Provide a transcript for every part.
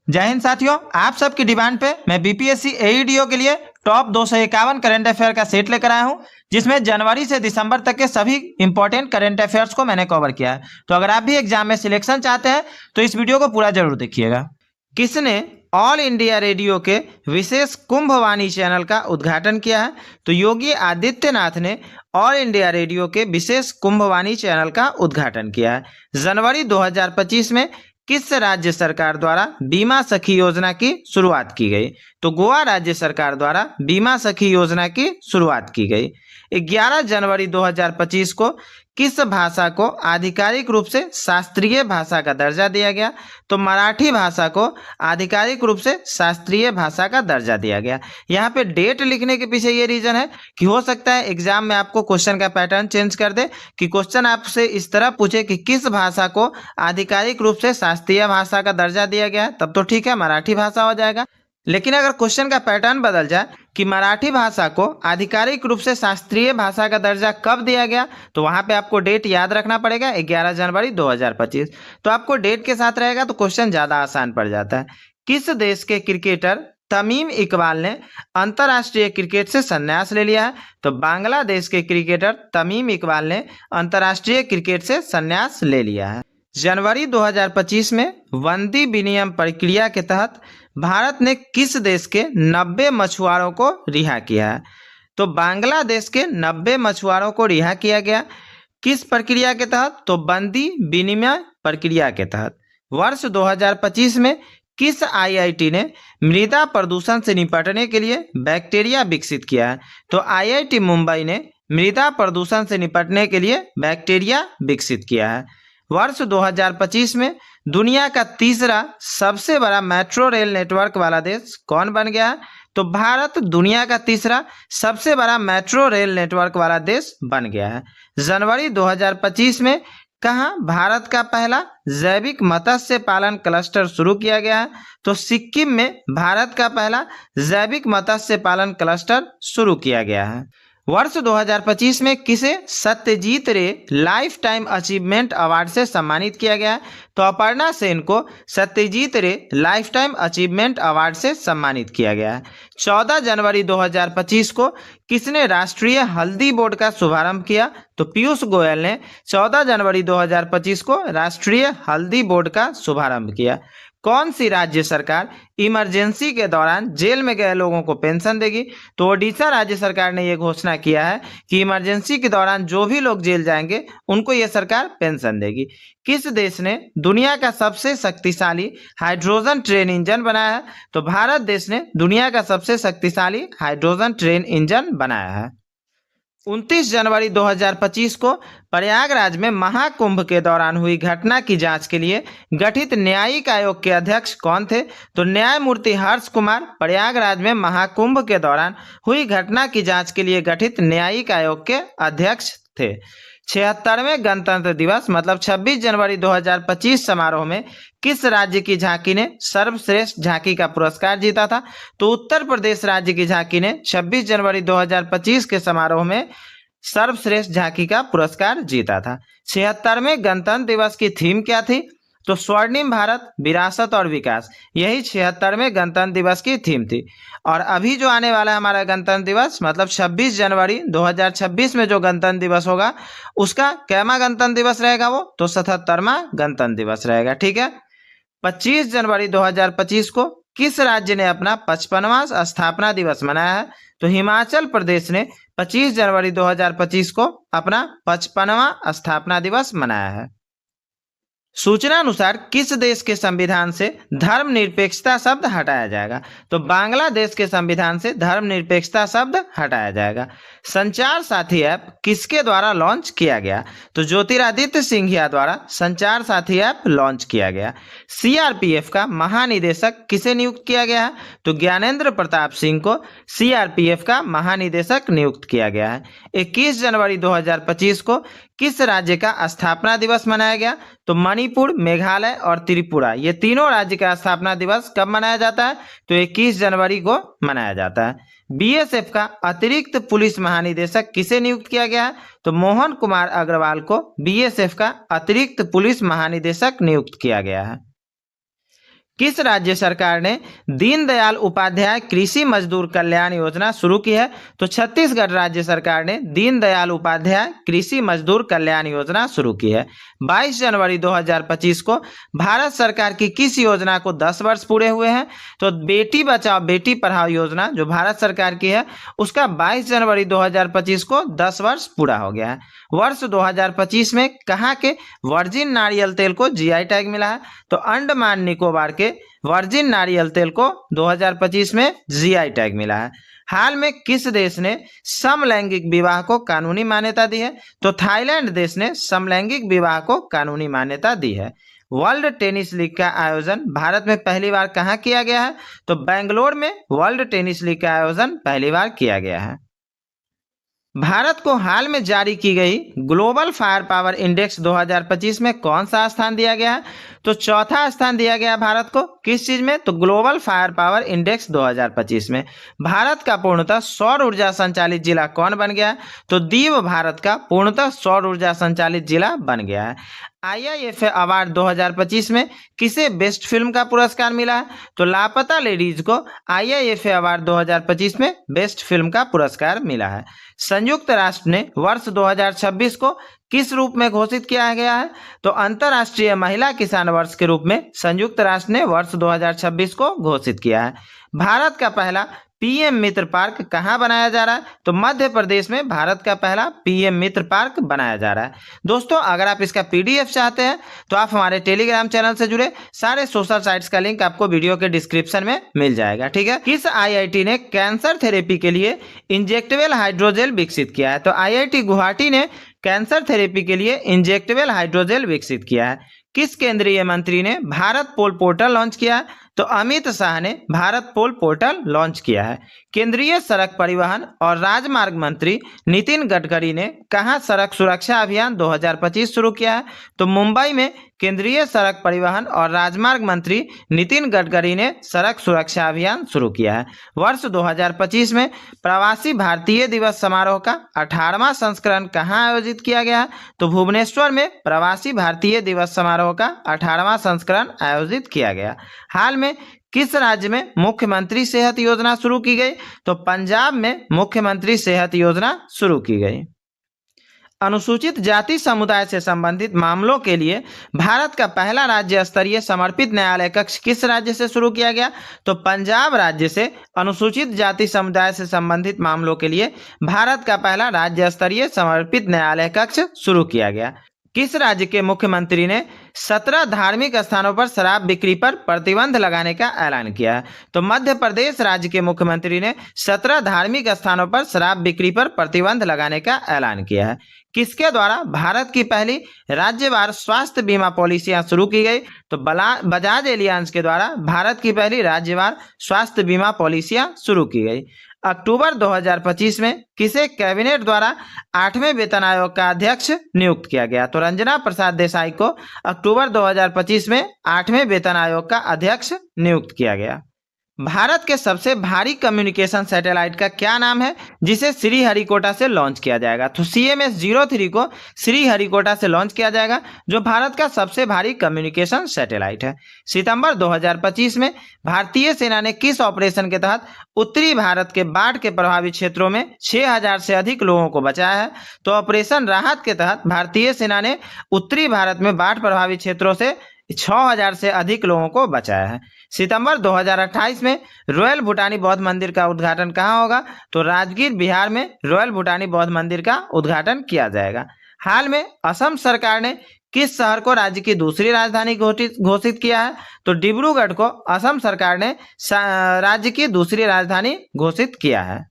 जय हिंद साथियों, आप सबकी डिमांड पे मैं बीपीएससी एईडीओ के लिए टॉप 251 करंट अफेयर का सेट लेकर आया हूं, जिसमें जनवरी से दिसंबर तक के सभी इंपॉर्टेंट करंट अफेयर्स को मैंने कवर किया है। तो अगर आप भी एग्जाम में सिलेक्शन चाहते हैं तो इस वीडियो को पूरा जरूर देखिएगा। किसने ऑल इंडिया रेडियो के विशेष कुंभवाणी चैनल का उद्घाटन किया है? तो योगी आदित्यनाथ ने ऑल इंडिया रेडियो के विशेष कुंभवाणी चैनल का उद्घाटन किया है। जनवरी 2025 में किस राज्य सरकार द्वारा बीमा सखी योजना की शुरुआत की गई? तो गोवा राज्य सरकार द्वारा बीमा सखी योजना की शुरुआत की गई। 11 जनवरी 2025 को किस भाषा को आधिकारिक रूप से शास्त्रीय भाषा का दर्जा दिया गया? तो मराठी भाषा को आधिकारिक रूप से शास्त्रीय भाषा का दर्जा दिया गया। यहाँ पे डेट लिखने के पीछे ये रीजन है कि हो सकता है एग्जाम में आपको क्वेश्चन का पैटर्न चेंज कर दे, कि क्वेश्चन आपसे इस तरह पूछे कि किस भाषा को आधिकारिक रूप से शास्त्रीय भाषा का दर्जा दिया गया है, तब तो ठीक है, मराठी भाषा हो जाएगा। लेकिन अगर क्वेश्चन का पैटर्न बदल जाए कि मराठी भाषा को आधिकारिक रूप से शास्त्रीय भाषा का दर्जा कब दिया गया, तो वहां पे आपको डेट याद रखना पड़ेगा 11 जनवरी 2025। तो आपको डेट के साथ रहेगा तो क्वेश्चन ज्यादा आसान पड़ जाता है। किस देश के क्रिकेटर तमीम इकबाल ने अंतर्राष्ट्रीय क्रिकेट से संन्यास ले लिया है? तो बांग्लादेश के क्रिकेटर तमीम इकबाल ने अंतर्राष्ट्रीय क्रिकेट से संन्यास ले लिया है। जनवरी 2025 में वंदी विनिमय प्रक्रिया के तहत भारत ने किस देश के 90 मछुआरों को रिहा किया है? तो बांग्लादेश के 90 मछुआरों को रिहा किया गया। किस प्रक्रिया के तहत? तो बंदी विनिमय प्रक्रिया के तहत। वर्ष 2025 में किस आईआईटी ने मृदा प्रदूषण से निपटने के लिए बैक्टीरिया विकसित किया है? तो आईआईटी मुंबई ने मृदा प्रदूषण से निपटने के लिए बैक्टीरिया विकसित किया है। वर्ष 2025 में दुनिया का तीसरा सबसे बड़ा मेट्रो रेल नेटवर्क वाला देश कौन बन गया है? तो भारत दुनिया का तीसरा सबसे बड़ा मेट्रो रेल नेटवर्क वाला देश बन गया है। जनवरी 2025 में कहाँ भारत का पहला जैविक मत्स्य पालन क्लस्टर शुरू किया गया है? तो सिक्किम में भारत का पहला जैविक मत्स्य पालन क्लस्टर शुरू किया गया है। वर्ष 2025 में किसे सत्यजीत रे लाइफ टाइम अचीवमेंट अवार्ड से सम्मानित किया गया है? तो अपर्णा सेन को सत्यजीत रे लाइफ टाइम अचीवमेंट अवार्ड से सम्मानित किया गया है। 14 जनवरी 2025 को किसने राष्ट्रीय हल्दी बोर्ड का शुभारंभ किया? तो पीयूष गोयल ने 14 जनवरी 2025 को राष्ट्रीय हल्दी बोर्ड का शुभारंभ किया। कौन सी राज्य सरकार इमरजेंसी के दौरान जेल में गए लोगों को पेंशन देगी? तो ओडिशा राज्य सरकार ने यह घोषणा किया है कि इमरजेंसी के दौरान जो भी लोग जेल जाएंगे उनको यह सरकार पेंशन देगी। किस देश ने दुनिया का सबसे शक्तिशाली हाइड्रोजन ट्रेन इंजन बनाया है? तो भारत देश ने दुनिया का सबसे शक्तिशाली हाइड्रोजन ट्रेन इंजन बनाया है। 29 जनवरी 2025 को प्रयागराज में महाकुंभ के दौरान हुई घटना की जांच के लिए गठित न्यायिक आयोग के अध्यक्ष कौन थे? तो न्यायमूर्ति हर्ष कुमार प्रयागराज में महाकुंभ के दौरान हुई घटना की जांच के लिए गठित न्यायिक आयोग के अध्यक्ष थे। 76वें गणतंत्र दिवस मतलब 26 जनवरी 2025 समारोह में किस राज्य की झांकी ने सर्वश्रेष्ठ झांकी का पुरस्कार जीता था? तो उत्तर प्रदेश राज्य की झांकी ने 26 जनवरी 2025 के समारोह में सर्वश्रेष्ठ झांकी का पुरस्कार जीता था। 76वें गणतंत्र दिवस की थीम क्या थी? तो स्वर्णिम भारत, विरासत और विकास, यही 76वें गणतंत्र दिवस की थीम थी। और अभी जो आने वाला है हमारा गणतंत्र दिवस मतलब 26 जनवरी 2026 में जो गणतंत्र दिवस होगा उसका कैमा गणतंत्र दिवस रहेगा? वो तो 77वां गणतंत्र दिवस रहेगा। ठीक है। 25 जनवरी 2025 को किस राज्य ने अपना 55वां स्थापना दिवस मनाया है? तो हिमाचल प्रदेश ने 25 जनवरी 2025 को अपना 55वां स्थापना दिवस मनाया है। सूचना अनुसार किस देश के संविधान से धर्मनिरपेक्षता शब्द हटाया जाएगा? तो बांग्लादेश के संविधान से धर्मनिरपेक्षता शब्द हटाया जाएगा। संचार साथी ऐप किसके द्वारा लॉन्च किया गया? तो ज्योतिरादित्य सिंधिया द्वारा संचार साथी ऐप लॉन्च किया गया। सीआरपीएफ का महानिदेशक किसे नियुक्त किया गया है? तो ज्ञानेंद्र प्रताप सिंह को सीआरपीएफ का महानिदेशक नियुक्त किया गया है। 21 जनवरी 2025 को किस राज्य का स्थापना दिवस मनाया गया? तो मणिपुर, मेघालय और त्रिपुरा, ये तीनों राज्य का स्थापना दिवस कब मनाया जाता है? तो 21 जनवरी को मनाया जाता है। बीएसएफ का अतिरिक्त पुलिस महानिदेशक किसे नियुक्त किया गया है? तो मोहन कुमार अग्रवाल को बीएसएफ का अतिरिक्त पुलिस महानिदेशक नियुक्त किया गया है। किस राज्य सरकार ने दीनदयाल उपाध्याय कृषि मजदूर कल्याण योजना शुरू की है? तो छत्तीसगढ़ राज्य सरकार ने दीनदयाल उपाध्याय कृषि मजदूर कल्याण योजना शुरू की है। 22 जनवरी 2025 को भारत सरकार की किस योजना को 10 वर्ष पूरे हुए हैं? तो बेटी बचाओ बेटी पढ़ाओ योजना जो भारत सरकार की है उसका 22 जनवरी 2025 को 10 वर्ष पूरा हो गया है। वर्ष 2025 में कहाँ के वर्जिन नारियल तेल को जीआई टैग मिला है? तो अंडमान निकोबार के वर्जिन नारियल तेल को 2025 में जीआई टैग मिला है। हाल में किस देश ने समलैंगिक विवाह को कानूनी मान्यता दी है? तो थाईलैंड देश ने समलैंगिक विवाह को कानूनी मान्यता दी है। वर्ल्ड टेनिस लीग का आयोजन भारत में पहली बार कहाँ किया गया है? तो बेंगलोर में वर्ल्ड टेनिस लीग का आयोजन पहली बार किया गया है। भारत को हाल में जारी की गई ग्लोबल फायर पावर इंडेक्स 2025 में कौन सा स्थान दिया गया है? तो चौथा स्थान दिया गया भारत को। किस चीज में? तो ग्लोबल फायर पावर इंडेक्स 2025 में। भारत का पूर्णतः सौर ऊर्जा संचालित जिला कौन बन गया है? तो दीव भारत का पूर्णतः सौर ऊर्जा संचालित जिला बन गया है। IIFA अवार्ड 2025 में किसे बेस्ट फिल्म का पुरस्कार मिला है? तो लापता लेडीज को IIFA अवार्ड 2025 में बेस्ट फिल्म का पुरस्कार मिला है। संयुक्त राष्ट्र ने वर्ष 2026 को किस रूप में घोषित किया गया है? तो अंतर्राष्ट्रीय महिला किसान वर्ष के रूप में संयुक्त राष्ट्र ने वर्ष 2026 को घोषित किया है। भारत का पहला पीएम मित्र पार्क कहाँ बनाया जा रहा है? तो मध्य प्रदेश में भारत का पहला पीएम मित्र पार्क बनाया जा रहा है। दोस्तों अगर आप इसका PDF चाहते हैं तो आप हमारे टेलीग्राम चैनल से जुड़े सारे सोशल साइट्स का लिंक आपको वीडियो के डिस्क्रिप्शन में मिल जाएगा। ठीक है। किस IIT ने कैंसर थेरेपी के लिए इंजेक्टेबल हाइड्रोजेल विकसित किया है? तो IIT गुवाहाटी ने कैंसर थेरेपी के लिए इंजेक्टेबल हाइड्रोजेल विकसित किया है। किस केंद्रीय मंत्री ने भारत पोल पोर्टल लॉन्च किया है? तो अमित शाह ने भारत पोल पोर्टल लॉन्च किया है। केंद्रीय सड़क परिवहन और राजमार्ग मंत्री नितिन गडकरी ने कहां सड़क सुरक्षा अभियान 2025 शुरू किया है? तो मुंबई में केंद्रीय सड़क परिवहन और राजमार्ग मंत्री नितिन गडकरी ने सड़क सुरक्षा अभियान शुरू किया है। वर्ष 2025 में प्रवासी भारतीय दिवस समारोह का 18वां संस्करण कहां आयोजित किया गया है? तो भुवनेश्वर में प्रवासी भारतीय दिवस समारोह का 18वां संस्करण आयोजित किया गया। हाल में किस राज्य में मुख्यमंत्री सेहत योजना शुरू की गई? तो पंजाब में मुख्यमंत्री सेहत योजना शुरू की गई। अनुसूचित जाति समुदाय से संबंधित मामलों के लिए भारत का पहला राज्य स्तरीय समर्पित न्यायालय कक्ष किस राज्य से शुरू किया गया? तो पंजाब राज्य से अनुसूचित जाति समुदाय से संबंधित मामलों के लिए भारत का पहला राज्य स्तरीय समर्पित न्यायालय कक्ष शुरू किया गया। किस राज्य के मुख्यमंत्री ने 17 धार्मिक स्थानों पर शराब बिक्री पर प्रतिबंध लगाने का ऐलान किया है? तो मध्य प्रदेश राज्य के मुख्यमंत्री ने 17 धार्मिक स्थानों पर शराब बिक्री पर प्रतिबंध लगाने का ऐलान किया है। किसके द्वारा भारत की पहली राज्यवार स्वास्थ्य बीमा पॉलिसियां शुरू की गई? तो बजाज एलियांस के द्वारा भारत की पहली राज्यवार स्वास्थ्य बीमा पॉलिसियां शुरू की गई। अक्टूबर 2025 में किसे कैबिनेट द्वारा 8वें वेतन आयोग का अध्यक्ष नियुक्त किया गया? तो रंजना प्रसाद देसाई को अक्टूबर 2025 में 8वें वेतन आयोग का अध्यक्ष नियुक्त किया गया। भारत के सबसे भारी कम्युनिकेशन सैटेलाइट का क्या नाम है जिसे श्रीहरिकोटा से लॉन्च किया जाएगा? तो CMS-03 को श्रीहरिकोटा से लॉन्च किया जाएगा जो भारत का सबसे भारी कम्युनिकेशन सैटेलाइट है। सितंबर 2025 में भारतीय सेना ने किस ऑपरेशन के तहत उत्तरी भारत के बाढ़ के प्रभावित क्षेत्रों में 6000 से अधिक लोगों को बचाया है? तो ऑपरेशन राहत के तहत भारतीय सेना ने उत्तरी भारत में बाढ़ प्रभावित क्षेत्रों से 6000 से अधिक लोगों को बचाया है। सितंबर 2028 में रॉयल भूटानी बौद्ध मंदिर का उद्घाटन कहाँ होगा? तो राजगीर बिहार में रॉयल भूटानी बौद्ध मंदिर का उद्घाटन किया जाएगा। हाल में असम सरकार ने किस शहर को राज्य की दूसरी राजधानी घोषित किया है? तो डिब्रूगढ़ को असम सरकार ने राज्य की दूसरी राजधानी घोषित किया है।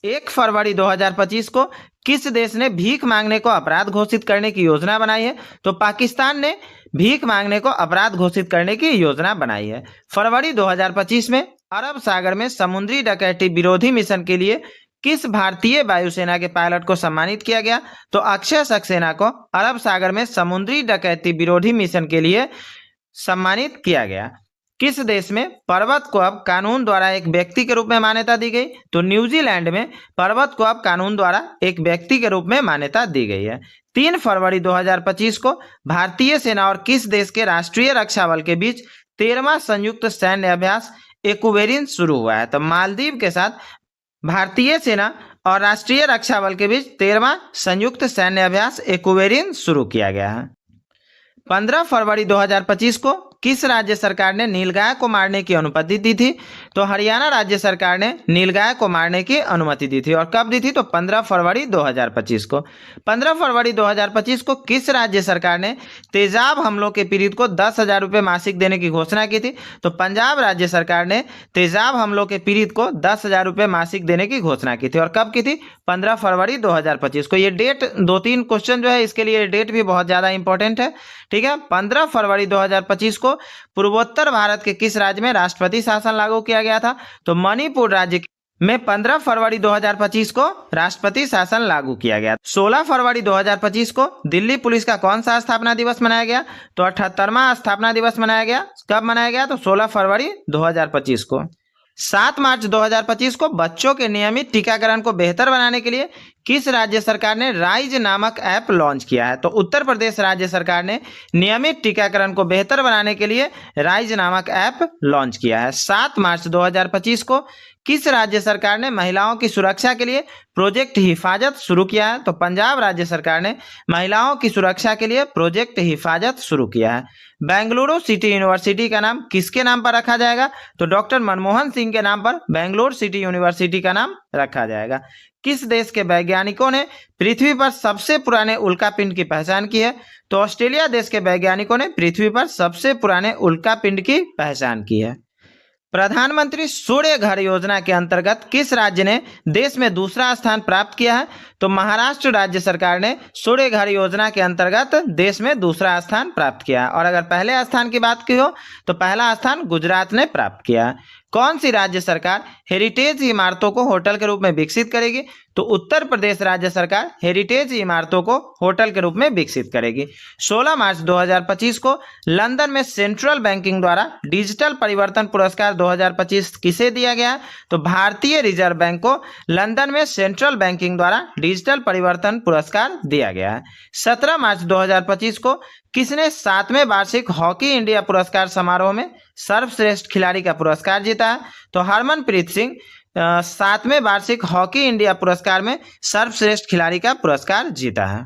1 फरवरी 2025 को किस देश ने भीख मांगने को अपराध घोषित करने की योजना बनाई है? तो पाकिस्तान ने भीख मांगने को अपराध घोषित करने की योजना बनाई है। फरवरी 2025 में अरब सागर में समुद्री डकैती विरोधी मिशन के लिए किस भारतीय वायुसेना के पायलट को सम्मानित किया गया? तो अक्षय सक्सेना को अरब सागर में समुद्री डकैती विरोधी मिशन के लिए सम्मानित किया गया। किस देश में पर्वत को अब कानून द्वारा एक व्यक्ति के रूप में मान्यता दी गई? तो न्यूजीलैंड में पर्वत को अब कानून द्वारा एक व्यक्ति के रूप में मान्यता दी गई है। 3 फरवरी 2025 को भारतीय सेना और किस देश के राष्ट्रीय रक्षा बल के बीच 13वां संयुक्त सैन्य अभ्यास एक्वेरिन शुरू हुआ है। तो मालदीव के साथ भारतीय सेना और राष्ट्रीय रक्षा बल के बीच 13वां संयुक्त सैन्य अभ्यास एक्वेरिन शुरू किया गया है। 15 फरवरी 2025 को किस राज्य सरकार ने नीलगाय को मारने की अनुमति दी थी? तो हरियाणा राज्य सरकार ने नीलगाय को मारने की अनुमति दी थी। और कब दी थी? तो 15 फरवरी 2025 को। 15 फरवरी 2025 को किस राज्य सरकार ने तेजाब हमलों के पीड़ित को 10,000 रुपये मासिक देने की घोषणा की थी? तो पंजाब राज्य सरकार ने तेजाब हमलों के पीड़ित को 10,000 रुपये मासिक देने की घोषणा की थी। और कब की थी? 15 फरवरी 2025 को। ये डेट 2-3 क्वेश्चन जो है इसके लिए डेट भी बहुत ज़्यादा इंपॉर्टेंट है। ठीक है, 15 फरवरी 2025 को पूर्वोत्तर भारत के किस राज्य में राष्ट्रपति शासन लागू किया गया था? तो मणिपुर राज्य में 15 फरवरी 2025 को राष्ट्रपति शासन लागू किया गया। 16 फरवरी 2025 को दिल्ली पुलिस का कौन सा स्थापना दिवस मनाया गया? तो 78वां स्थापना दिवस मनाया गया। कब मनाया गया? तो 16 फरवरी 2025 को। 7 मार्च 2025 को बच्चों के नियमित टीकाकरण को बेहतर बनाने के लिए किस राज्य सरकार ने राइज नामक ऐप लॉन्च किया है? तो उत्तर प्रदेश राज्य सरकार ने नियमित टीकाकरण को बेहतर बनाने के लिए राइज नामक ऐप लॉन्च किया है। 7 मार्च 2025 को किस राज्य सरकार ने महिलाओं की सुरक्षा के लिए प्रोजेक्ट हिफाजत शुरू किया है? तो पंजाब राज्य सरकार ने महिलाओं की सुरक्षा के लिए प्रोजेक्ट हिफाजत शुरू किया है। बेंगलुरु सिटी यूनिवर्सिटी का नाम किसके नाम पर रखा जाएगा? तो डॉक्टर मनमोहन सिंह के नाम पर बेंगलुरु सिटी यूनिवर्सिटी का नाम रखा जाएगा। किस देश के वैज्ञानिकों ने पृथ्वी पर सबसे पुराने उल्कापिंड की पहचान की है? तो ऑस्ट्रेलिया देश के वैज्ञानिकों ने पृथ्वी पर सबसे पुराने उल्कापिंड की पहचान की है। प्रधानमंत्री सूर्य घर योजना के अंतर्गत किस राज्य ने देश में दूसरा स्थान प्राप्त किया है? तो महाराष्ट्र राज्य सरकार ने सूर्य घर योजना के अंतर्गत देश में दूसरा स्थान प्राप्त किया है। और अगर पहले स्थान की बात की हो तो पहला स्थान गुजरात ने प्राप्त किया है। कौन सी राज्य सरकार हेरिटेज इमारतों को होटल के रूप में विकसित करेगी? तो उत्तर प्रदेश राज्य सरकार हेरिटेज इमारतों को होटल के रूप में विकसित करेगी। 16 मार्च 2025 को लंदन में सेंट्रल बैंकिंग द्वारा डिजिटल परिवर्तन पुरस्कार 2025 किसे दिया गया? तो भारतीय रिजर्व बैंक को लंदन में सेंट्रल बैंकिंग द्वारा डिजिटल परिवर्तन पुरस्कार दिया गया है। 17 मार्च 2025 को किसने 7वें वार्षिक हॉकी इंडिया पुरस्कार समारोह में सर्वश्रेष्ठ खिलाड़ी का पुरस्कार जीता है? तो हरमनप्रीत सिंह 7वें वार्षिक हॉकी इंडिया पुरस्कार में सर्वश्रेष्ठ खिलाड़ी का पुरस्कार जीता है।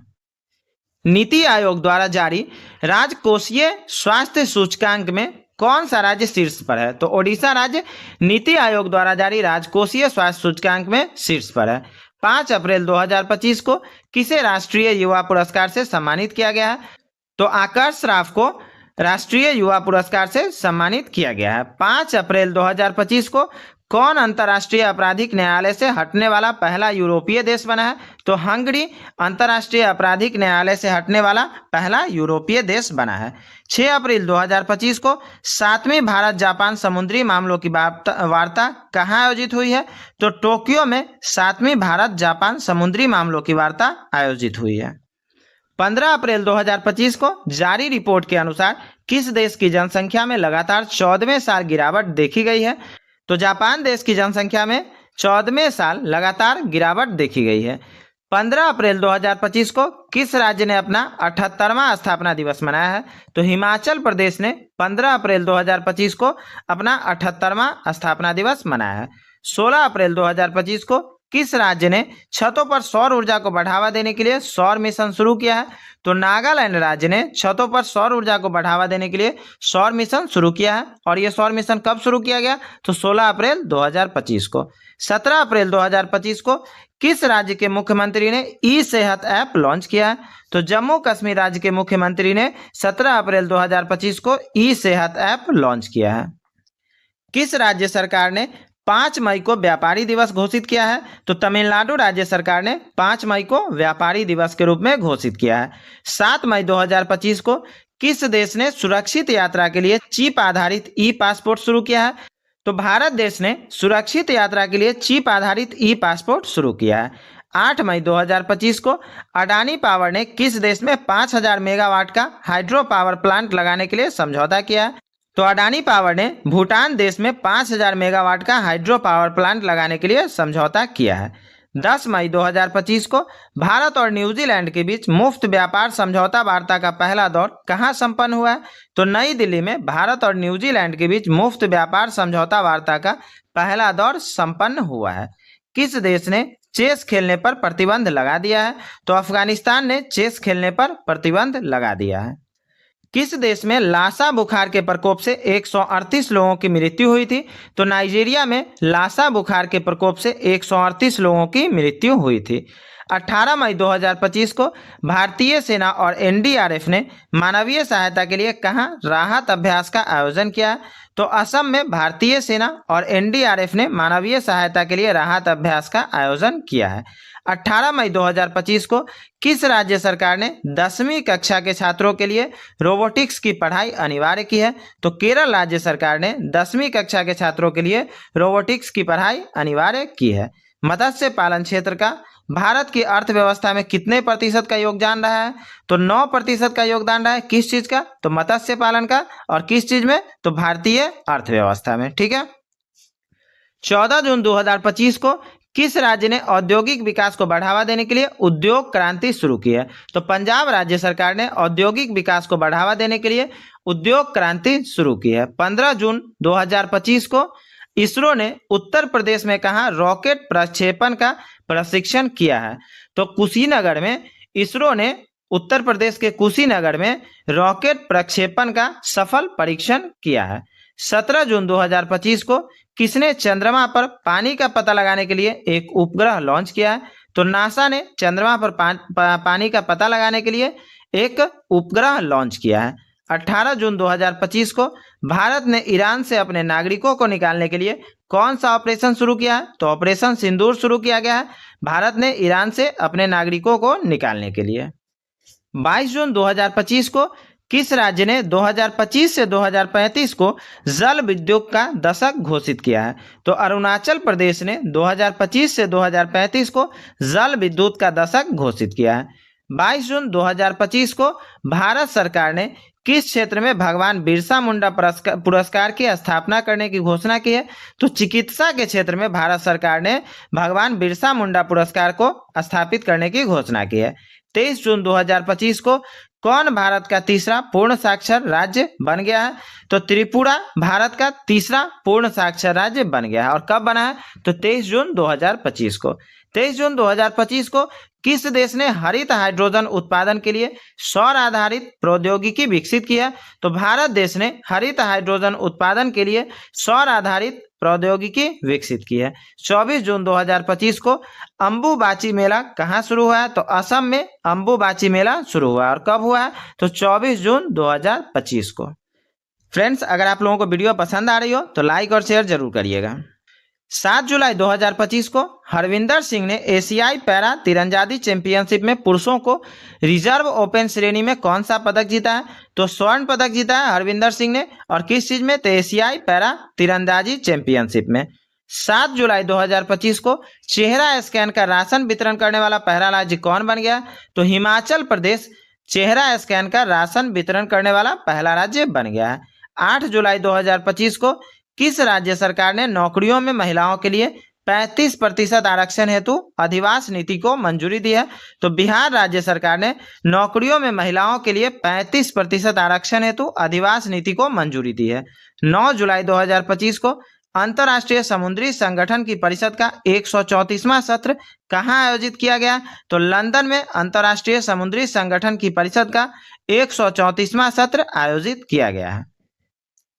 नीति आयोग द्वारा जारी राजकोषीय स्वास्थ्य सूचकांक में कौन सा राज्य शीर्ष पर है? तो ओडिशा राज्य नीति आयोग द्वारा जारी राजकोषीय स्वास्थ्य सूचकांक में शीर्ष पर है। 5 अप्रैल 2025 को किसे राष्ट्रीय युवा पुरस्कार से सम्मानित किया गया है? तो आकर्ष राव को राष्ट्रीय युवा पुरस्कार से सम्मानित किया गया है। 5 अप्रैल 2025 को कौन अंतर्राष्ट्रीय आपराधिक न्यायालय से हटने वाला पहला यूरोपीय देश बना है? तो हंगरी अंतर्राष्ट्रीय आपराधिक न्यायालय से हटने वाला पहला यूरोपीय देश बना है। 6 अप्रैल 2025 को 7वीं भारत जापान समुद्री मामलों की वार्ता कहाँ आयोजित हुई है? तो टोक्यो में 7वीं भारत जापान समुद्री मामलों की वार्ता आयोजित हुई है। 15 अप्रैल 2025 को जारी रिपोर्ट के अनुसार किस देश की जनसंख्या में लगातार 14वें साल गिरावट देखी गई है? तो जापान देश की जनसंख्या में 14वें साल लगातार गिरावट देखी गई है। 15 अप्रैल 2025 को किस राज्य ने अपना 78वां स्थापना दिवस मनाया है? तो हिमाचल प्रदेश ने 15 अप्रैल 2025 को अपना 78वां स्थापना दिवस मनाया है। 16 अप्रैल 2025 को किस राज्य ने छतों पर सौर ऊर्जा को बढ़ावा देने के लिए सौर मिशन शुरू किया है? तो नागालैंड राज्य ने छतों पर सौर ऊर्जा को बढ़ावा देने के लिए सौर मिशन शुरू किया है। और यह सौर मिशन कब शुरू किया गया? तो 16 अप्रैल 2025 को। 17 अप्रैल 2025 को किस राज्य के मुख्यमंत्री ने ई सेहत ऐप लॉन्च किया है? तो जम्मू कश्मीर राज्य के मुख्यमंत्री ने 17 अप्रैल 2025 को ई सेहत ऐप लॉन्च किया है। किस राज्य सरकार ने 5 मई को व्यापारी दिवस घोषित किया है? तो तमिलनाडु राज्य सरकार ने 5 मई को व्यापारी दिवस के रूप में घोषित किया है। 7 मई 2025 को किस देश ने सुरक्षित यात्रा के लिए चिप आधारित ई पासपोर्ट शुरू किया है? तो भारत देश ने सुरक्षित यात्रा के लिए चिप आधारित ई पासपोर्ट शुरू किया है। 8 मई 2025 को अडानी पावर ने किस देश में 5000 मेगावाट का हाइड्रो पावर प्लांट लगाने के लिए समझौता किया है? तो अडानी पावर ने भूटान देश में 5000 मेगावाट का हाइड्रो पावर प्लांट लगाने के लिए समझौता किया है। 10 मई 2025 को भारत और न्यूजीलैंड के बीच मुफ्त व्यापार समझौता वार्ता का पहला दौर कहां संपन्न हुआ है? तो नई दिल्ली में भारत और न्यूजीलैंड के बीच मुफ्त व्यापार समझौता वार्ता का पहला दौर संपन्न हुआ है। किस देश ने चेस खेलने पर प्रतिबंध लगा दिया है? तो अफगानिस्तान ने चेस खेलने पर प्रतिबंध लगा दिया है। किस देश में लासा बुखार के प्रकोप से 138 लोगों की मृत्यु हुई थी? तो नाइजीरिया में लासा बुखार के प्रकोप से 138 लोगों की मृत्यु हुई थी। 18 मई 2025 को भारतीय सेना और एनडीआरएफ ने मानवीय सहायता के लिए कहां राहत अभ्यास का आयोजन किया? तो असम में भारतीय सेना और एनडीआरएफ ने मानवीय सहायता के लिए राहत अभ्यास का आयोजन किया है। 18 मई 2025 को किस राज्य सरकार ने 10वीं कक्षा के छात्रों के लिए रोबोटिक्स की पढ़ाई अनिवार्य की है? तो केरल राज्य सरकार ने 10वीं कक्षा के छात्रों के लिए रोबोटिक्स की पढ़ाई अनिवार्य की है। मत्स्य पालन क्षेत्र का भारत की अर्थव्यवस्था में कितने प्रतिशत का योगदान रहा है? तो 9% का योगदान रहा है। किस चीज का? तो मत्स्य पालन का। और किस चीज में? तो भारतीय अर्थव्यवस्था में। ठीक है। 14 जून 2025 को किस राज्य ने औद्योगिक विकास को बढ़ावा देने के लिए उद्योग क्रांति शुरू की है? तो पंजाब राज्य सरकार ने औद्योगिक विकास को बढ़ावा देने के लिए उद्योग क्रांति शुरू की है। 15 जून 2025 को इसरो ने उत्तर प्रदेश में कहां रॉकेट प्रक्षेपण का प्रशिक्षण किया है? तो कुशीनगर में इसरो ने उत्तर प्रदेश के कुशीनगर में रॉकेट प्रक्षेपण का सफल परीक्षण किया है। 17 जून 2025 को किसने चंद्रमा पर पानी का पता लगाने के लिए एक उपग्रह लॉन्च किया है? तो नासा ने चंद्रमा पर पानी का पता लगाने के लिए एक उपग्रह लॉन्च किया है। 18 जून 2025 को भारत ने ईरान से अपने नागरिकों को निकालने के लिए कौन सा ऑपरेशन शुरू किया है? तो ऑपरेशन सिंदूर शुरू किया गया है भारत ने ईरान से अपने नागरिकों को निकालने के लिए। 22 जून 2025 को किस राज्य ने 2025 से 2035 को जल विद्युत का दशक घोषित किया है? तो अरुणाचल प्रदेश ने 2025 से 2035 को जल विद्युत का दशक घोषित किया है। 22 जून 2025 को भारत सरकार ने किस क्षेत्र में भगवान बिरसा मुंडा पुरस्कार की स्थापना करने की घोषणा की है? तो चिकित्सा के क्षेत्र में भारत सरकार ने भगवान बिरसा मुंडा पुरस्कार को स्थापित करने की घोषणा की है। 23 जून 2025 को कौन भारत का तीसरा पूर्ण साक्षर राज्य बन गया है? तो त्रिपुरा भारत का तीसरा पूर्ण साक्षर राज्य बन गया है। और कब बना है? तो 23 जून 2025 को। 23 जून 2025 को किस देश ने हरित हाइड्रोजन उत्पादन के लिए सौर आधारित प्रौद्योगिकी विकसित की है? तो भारत देश ने हरित हाइड्रोजन उत्पादन के लिए सौर आधारित प्रौद्योगिकी विकसित की है। 24 जून 2025 को अंबुबाची मेला कहाँ शुरू हुआ है? तो असम में अंबुबाची मेला शुरू हुआ है। और कब हुआ है? तो 24 जून 2025 को। फ्रेंड्स, अगर आप लोगों को वीडियो पसंद आ रही हो तो लाइक और शेयर जरूर करिएगा। 7 जुलाई 2025 को हरविंदर सिंह ने एशियाई पैरा तीरंदाजी चैंपियनशिप में पुरुषों को रिजर्व ओपन श्रेणी में कौन सा पदक जीता है? तो स्वर्ण पदक जीता है हरविंदर सिंह ने। और किस चीज में? तो एशियाई पैरा तीरंदाजी चैंपियनशिप में। 7 जुलाई 2025 को चेहरा स्कैन का राशन वितरण करने वाला पहला राज्य कौन बन गया? तो हिमाचल प्रदेश चेहरा स्कैन का राशन वितरण करने वाला पहला राज्य बन गया है। 8 जुलाई 2025 को किस राज्य सरकार ने नौकरियों में महिलाओं के लिए 35% आरक्षण हेतु अधिवास नीति को मंजूरी दी है? तो बिहार राज्य सरकार ने नौकरियों में महिलाओं के लिए 35% आरक्षण हेतु अधिवास नीति को मंजूरी दी है। 9 जुलाई 2025 को अंतर्राष्ट्रीय समुद्री संगठन की परिषद का 134वां सत्र कहाँ आयोजित किया गया? तो लंदन में अंतर्राष्ट्रीय समुद्री संगठन की परिषद का 134वां सत्र आयोजित किया गया है।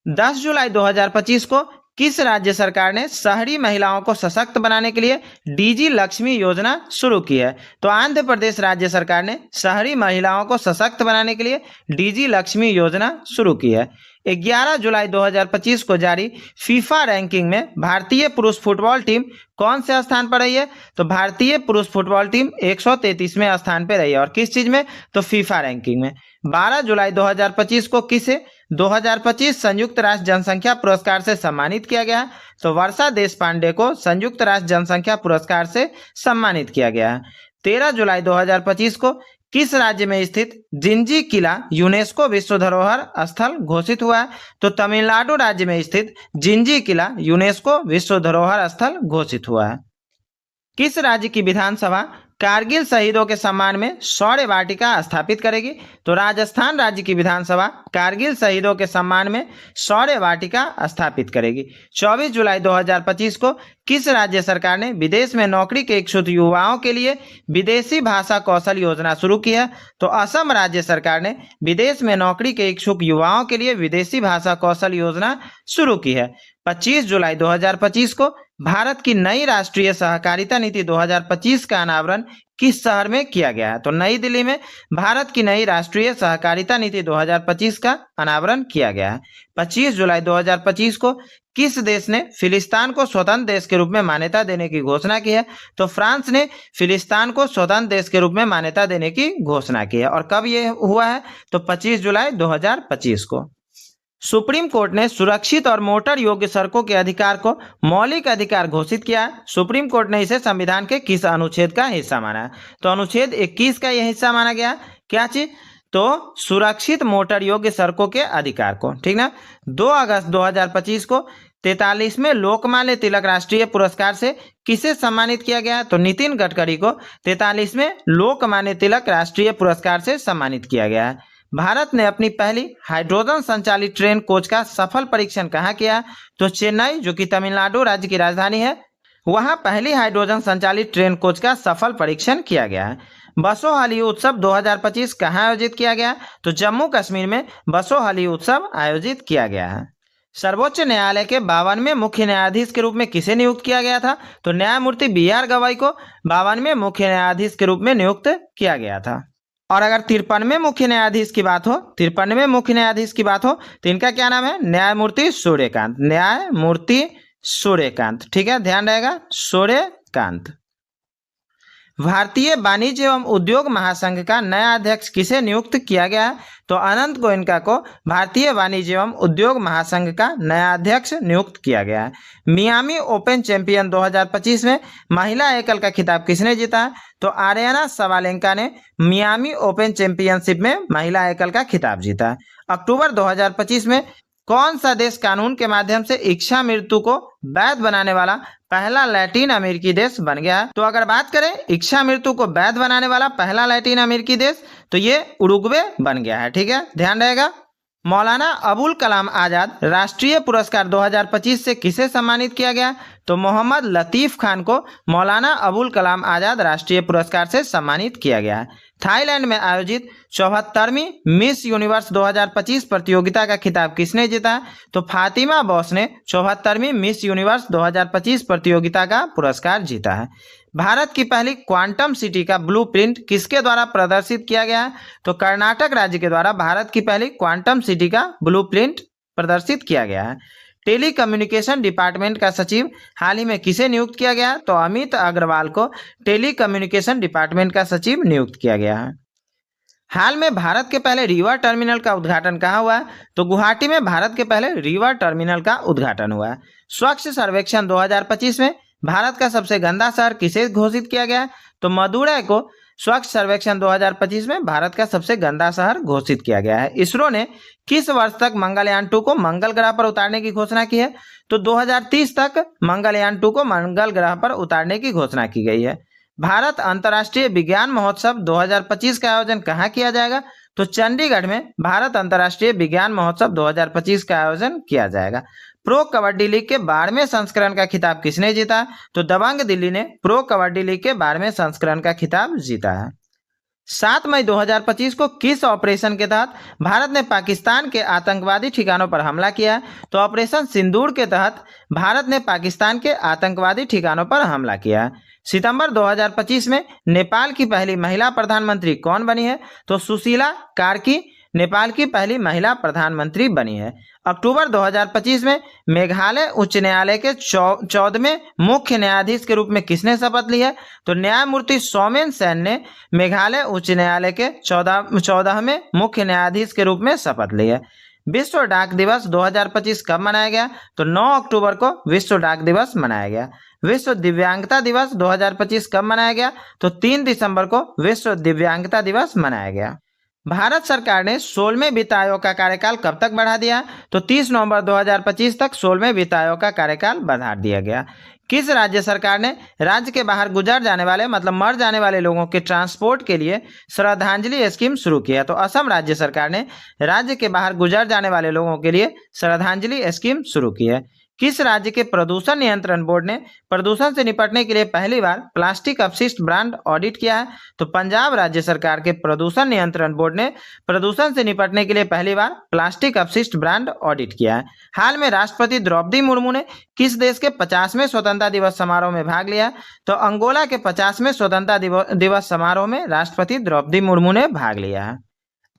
10 जुलाई 2025 को किस राज्य सरकार ने शहरी महिलाओं को सशक्त बनाने के लिए डीजी लक्ष्मी योजना शुरू की है? तो आंध्र प्रदेश राज्य सरकार ने शहरी महिलाओं को सशक्त बनाने के लिए डीजी लक्ष्मी योजना शुरू की है। 11 जुलाई 2025 को जारी फीफा रैंकिंग में भारतीय पुरुष फुटबॉल टीम कौन से स्थान पर रही है? तो भारतीय पुरुष फुटबॉल टीम 133वें स्थान पर रही है। और किस चीज में? तो फीफा रैंकिंग में। 12 जुलाई 2025 को किसे 2025 संयुक्त राष्ट्र जनसंख्या पुरस्कार से सम्मानित किया गया है? तो वर्षा देशपांडे को संयुक्त राष्ट्र जनसंख्या पुरस्कार से सम्मानित किया गया है। 13 जुलाई 2025 को किस राज्य में स्थित जिंजी किला यूनेस्को विश्व धरोहर स्थल घोषित हुआ है? तो तमिलनाडु राज्य में स्थित जिंजी किला यूनेस्को विश्व धरोहर स्थल घोषित हुआ है। किस राज्य की विधानसभा कारगिल शहीदों के सम्मान में शौर्य वाटिका स्थापित करेगी? तो राजस्थान राज्य की विधानसभा कारगिल शहीदों के सम्मान में शौर्य वाटिका स्थापित करेगी। 24 जुलाई 2025 को किस राज्य सरकार ने विदेश में नौकरी के इच्छुक युवाओं के लिए विदेशी भाषा कौशल योजना शुरू की है? तो असम राज्य सरकार ने विदेश में नौकरी के इच्छुक युवाओं के लिए विदेशी भाषा कौशल योजना शुरू की है। 25 जुलाई 2025 को भारत की नई राष्ट्रीय सहकारिता नीति 2025 का अनावरण किस शहर में किया गया है? तो नई दिल्ली में भारत की नई राष्ट्रीय सहकारिता नीति 2025 का अनावरण किया गया है। 25 जुलाई 2025 को किस देश ने फिलिस्तीन को स्वतंत्र देश के रूप में मान्यता देने की घोषणा की है? तो फ्रांस ने फिलिस्तीन को स्वतंत्र देश के रूप में मान्यता देने की घोषणा की है। और कब यह हुआ है? तो 25 जुलाई 2025 को। सुप्रीम कोर्ट ने सुरक्षित और मोटर योग्य सड़कों के अधिकार को मौलिक अधिकार घोषित किया है। सुप्रीम कोर्ट ने इसे संविधान के किस अनुच्छेद का हिस्सा माना है? तो अनुच्छेद 21 का यह हिस्सा माना गया। क्या चीज? तो सुरक्षित मोटर योग्य सड़कों के अधिकार को, ठीक ना। 2 अगस्त 2025 को 43वें लोकमान्य तिलक राष्ट्रीय पुरस्कार से किसे सम्मानित किया गया? तो नितिन गडकरी को 43वें लोकमान्य तिलक राष्ट्रीय पुरस्कार से सम्मानित किया गया है। भारत ने अपनी पहली हाइड्रोजन संचालित ट्रेन कोच का सफल परीक्षण कहाँ किया? तो चेन्नई, जो कि तमिलनाडु राज्य की राजधानी है, वहां पहली हाइड्रोजन संचालित ट्रेन कोच का सफल परीक्षण किया गया है। बसोहली उत्सव 2025 कहाँ आयोजित किया गया? तो जम्मू कश्मीर में बसोहली उत्सव आयोजित किया गया है। सर्वोच्च न्यायालय के 52वें मुख्य न्यायाधीश के रूप में किसे नियुक्त किया गया था? तो न्यायमूर्ति BR गवाई को 52वें मुख्य न्यायाधीश के रूप में नियुक्त किया गया था। और अगर 53वें मुख्य न्यायाधीश की बात हो, 53वें मुख्य न्यायाधीश की बात हो तो इनका क्या नाम है? न्यायमूर्ति सूर्यकांत, न्यायमूर्ति सूर्यकांत, ठीक है, ध्यान रहेगा, सूर्यकांत। भारतीय वाणिज्य एवं उद्योग महासंघ का नया अध्यक्ष किसे नियुक्त किया गया है? तो अनंत गोयनका को भारतीय वाणिज्य एवं उद्योग महासंघ का नया अध्यक्ष नियुक्त किया गया है। मियामी ओपन चैंपियन 2025 में महिला एकल का खिताब किसने जीता है? तो आर्याना सवालेंका ने मियामी ओपन चैंपियनशिप में महिला एकल का खिताब जीता है। अक्टूबर 2025 में कौन सा देश कानून के माध्यम से इच्छा मृत्यु को वैध बनाने वाला पहला लैटिन अमेरिकी देश बन गया है? तो अगर बात करें इच्छा मृत्यु को वैध बनाने वाला पहला लैटिन अमेरिकी देश, तो ये उरुग्वे बन गया है, ठीक है, ध्यान रहेगा। मौलाना अबुल कलाम आजाद राष्ट्रीय पुरस्कार 2025 से किसे सम्मानित किया गया? तो मोहम्मद लतीफ खान को मौलाना अबुल कलाम आजाद राष्ट्रीय पुरस्कार से सम्मानित किया गया है। थाईलैंड में आयोजित 74वीं मिस यूनिवर्स 2025 प्रतियोगिता का खिताब किसने जीता? तो फातिमा बॉस ने 74वीं मिस यूनिवर्स 2025 प्रतियोगिता का पुरस्कार जीता है। भारत की पहली क्वांटम सिटी का ब्लूप्रिंट किसके द्वारा प्रदर्शित किया गया है? तो कर्नाटक राज्य के द्वारा भारत की पहली क्वांटम सिटी का ब्लूप्रिंट प्रदर्शित किया गया है। टेली कम्युनिकेशन डिपार्टमेंट का सचिव हाल ही में किसे नियुक्त किया गया? तो अमित अग्रवाल को टेली कम्युनिकेशन डिपार्टमेंट का सचिव नियुक्त किया गया है। हाल में भारत के पहले रिवर टर्मिनल का उद्घाटन कहाँ हुआ है? तो गुवाहाटी में भारत के पहले रिवर टर्मिनल का उद्घाटन हुआ है। स्वच्छ सर्वेक्षण 2025 में भारत का सबसे गंदा शहर किसे घोषित किया गया है? तो मदुरै को स्वच्छ सर्वेक्षण 2025 में भारत का सबसे गंदा शहर घोषित किया गया है। इसरो ने किस वर्ष तक मंगलयान 2 को मंगल ग्रह पर उतारने की घोषणा की है? तो 2030 तक मंगलयान 2 को मंगल ग्रह पर उतारने की घोषणा की गई है। भारत अंतर्राष्ट्रीय विज्ञान महोत्सव 2025 का आयोजन कहाँ किया जाएगा? तो चंडीगढ़ में भारत अंतर्राष्ट्रीय विज्ञान महोत्सव 2025 का आयोजन किया जाएगा। प्रो कबड्डी लीग के 12वें संस्करण का खिताब किसने जीता? तो दबंग दिल्ली ने प्रो कबड्डी लीग के 12वें संस्करण का खिताब जीता है। 7 मई 2025 को किस ऑपरेशन के तहत भारत ने पाकिस्तान के आतंकवादी ठिकानों पर हमला किया है? तो ऑपरेशन सिंदूर के तहत भारत ने पाकिस्तान के आतंकवादी ठिकानों पर हमला किया है। सितंबर 2025 में नेपाल की पहली महिला प्रधानमंत्री कौन बनी है? तो सुशीला कार्की नेपाल की पहली महिला प्रधानमंत्री बनी है। अक्टूबर 2025 में मेघालय उच्च न्यायालय के 14वें मुख्य न्यायाधीश के रूप में किसने शपथ ली है? तो न्यायमूर्ति सौमेन सेन ने मेघालय उच्च न्यायालय के 14वें मुख्य न्यायाधीश के रूप में शपथ ली है। विश्व डाक दिवस 2025 कब मनाया गया? तो 9 अक्टूबर को विश्व डाक दिवस मनाया गया। विश्व दिव्यांगता दिवस 2025 कब मनाया गया? तो 3 दिसंबर को विश्व दिव्यांगता दिवस मनाया गया। भारत सरकार ने 16वें वित्त आयोग का कार्यकाल कब तक बढ़ा दिया? तो 30 नवंबर 2025 तक 16वें वित्त आयोग का कार्यकाल बढ़ा दिया गया। किस राज्य सरकार ने राज्य के बाहर गुजर जाने वाले मतलब मर जाने वाले लोगों के ट्रांसपोर्ट के लिए श्रद्धांजलि स्कीम शुरू की है? तो असम राज्य सरकार ने राज्य के बाहर गुजर जाने वाले लोगों के लिए श्रद्धांजलि स्कीम शुरू की है। किस राज्य के प्रदूषण नियंत्रण बोर्ड ने प्रदूषण से निपटने के लिए पहली बार प्लास्टिक अपशिष्ट ब्रांड ऑडिट किया है? तो पंजाब राज्य सरकार के प्रदूषण नियंत्रण बोर्ड ने प्रदूषण से निपटने के लिए पहली बार प्लास्टिक अपशिष्ट ब्रांड ऑडिट किया है। हाल में राष्ट्रपति द्रौपदी मुर्मू ने किस देश के 50वें स्वतंत्रता दिवस समारोह में भाग लिया? तो अंगोला के 50वें स्वतंत्रता दिवस समारोह में राष्ट्रपति द्रौपदी मुर्मू ने भाग लिया है।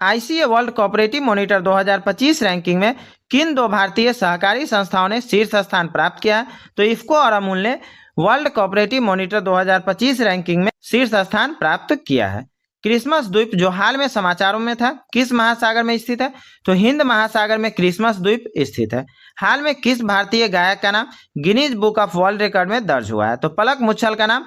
ICA world cooperative monitor 2025 ranking में किन दो भारतीय सहकारी संस्थाओं ने शीर्ष स्थान प्राप्त किया है? तो इफ्को और अमूल ने वर्ल्ड कोऑपरेटिव मॉनिटर 2025 रैंकिंग में शीर्ष स्थान प्राप्त किया है। क्रिसमस द्वीप जो हाल में समाचारों में था किस महासागर में स्थित है? तो हिंद महासागर में क्रिसमस द्वीप स्थित है। हाल में किस भारतीय गायक का नाम Guinness book of world record में दर्ज हुआ है? तो पलक मुच्छल का नाम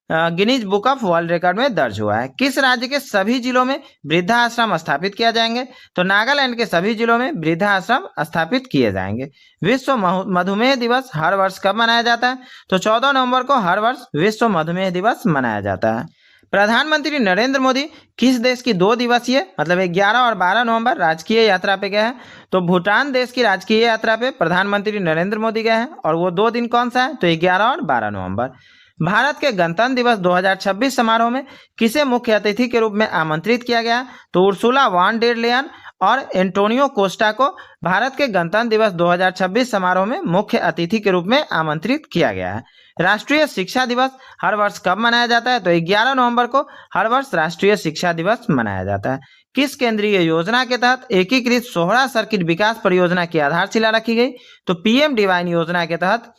Guinness book of world record में दर्ज हुआ है। किस राज्य के सभी जिलों में वृद्धाश्रम स्थापित किया जाएंगे? तो नागालैंड के सभी जिलों में वृद्धाश्रम स्थापित किए जाएंगे। विश्व मधुमेह दिवस हर वर्ष कब मनाया जाता है? तो 14 नवंबर को हर वर्ष विश्व मधुमेह दिवस मनाया जाता है। प्रधानमंत्री नरेंद्र मोदी किस देश की 2 दिवसीय मतलब 11 और 12 नवंबर राजकीय यात्रा पे गए हैं? तो भूटान देश की राजकीय यात्रा पे प्रधानमंत्री नरेंद्र मोदी गए हैं और वो 2 दिन कौन सा है? तो 11 और 12 नवंबर। भारत के गणतंत्र दिवस 2026 समारोह में किसे मुख्य अतिथि के रूप में आमंत्रित किया गया? तो उर्सुला वॉन डेर लेयन और एंटोनियो कोस्टा को भारत के गणतंत्र दिवस 2026 समारोह में मुख्य अतिथि के रूप में आमंत्रित किया गया है। राष्ट्रीय शिक्षा दिवस हर वर्ष कब मनाया जाता है? तो 11 नवंबर को हर वर्ष राष्ट्रीय शिक्षा दिवस मनाया जाता है। किस केंद्रीय योजना के तहत एकीकृत सोहरा सर्किट विकास परियोजना की आधारशिला रखी गई? तो पीएम डिवाइन योजना के तहत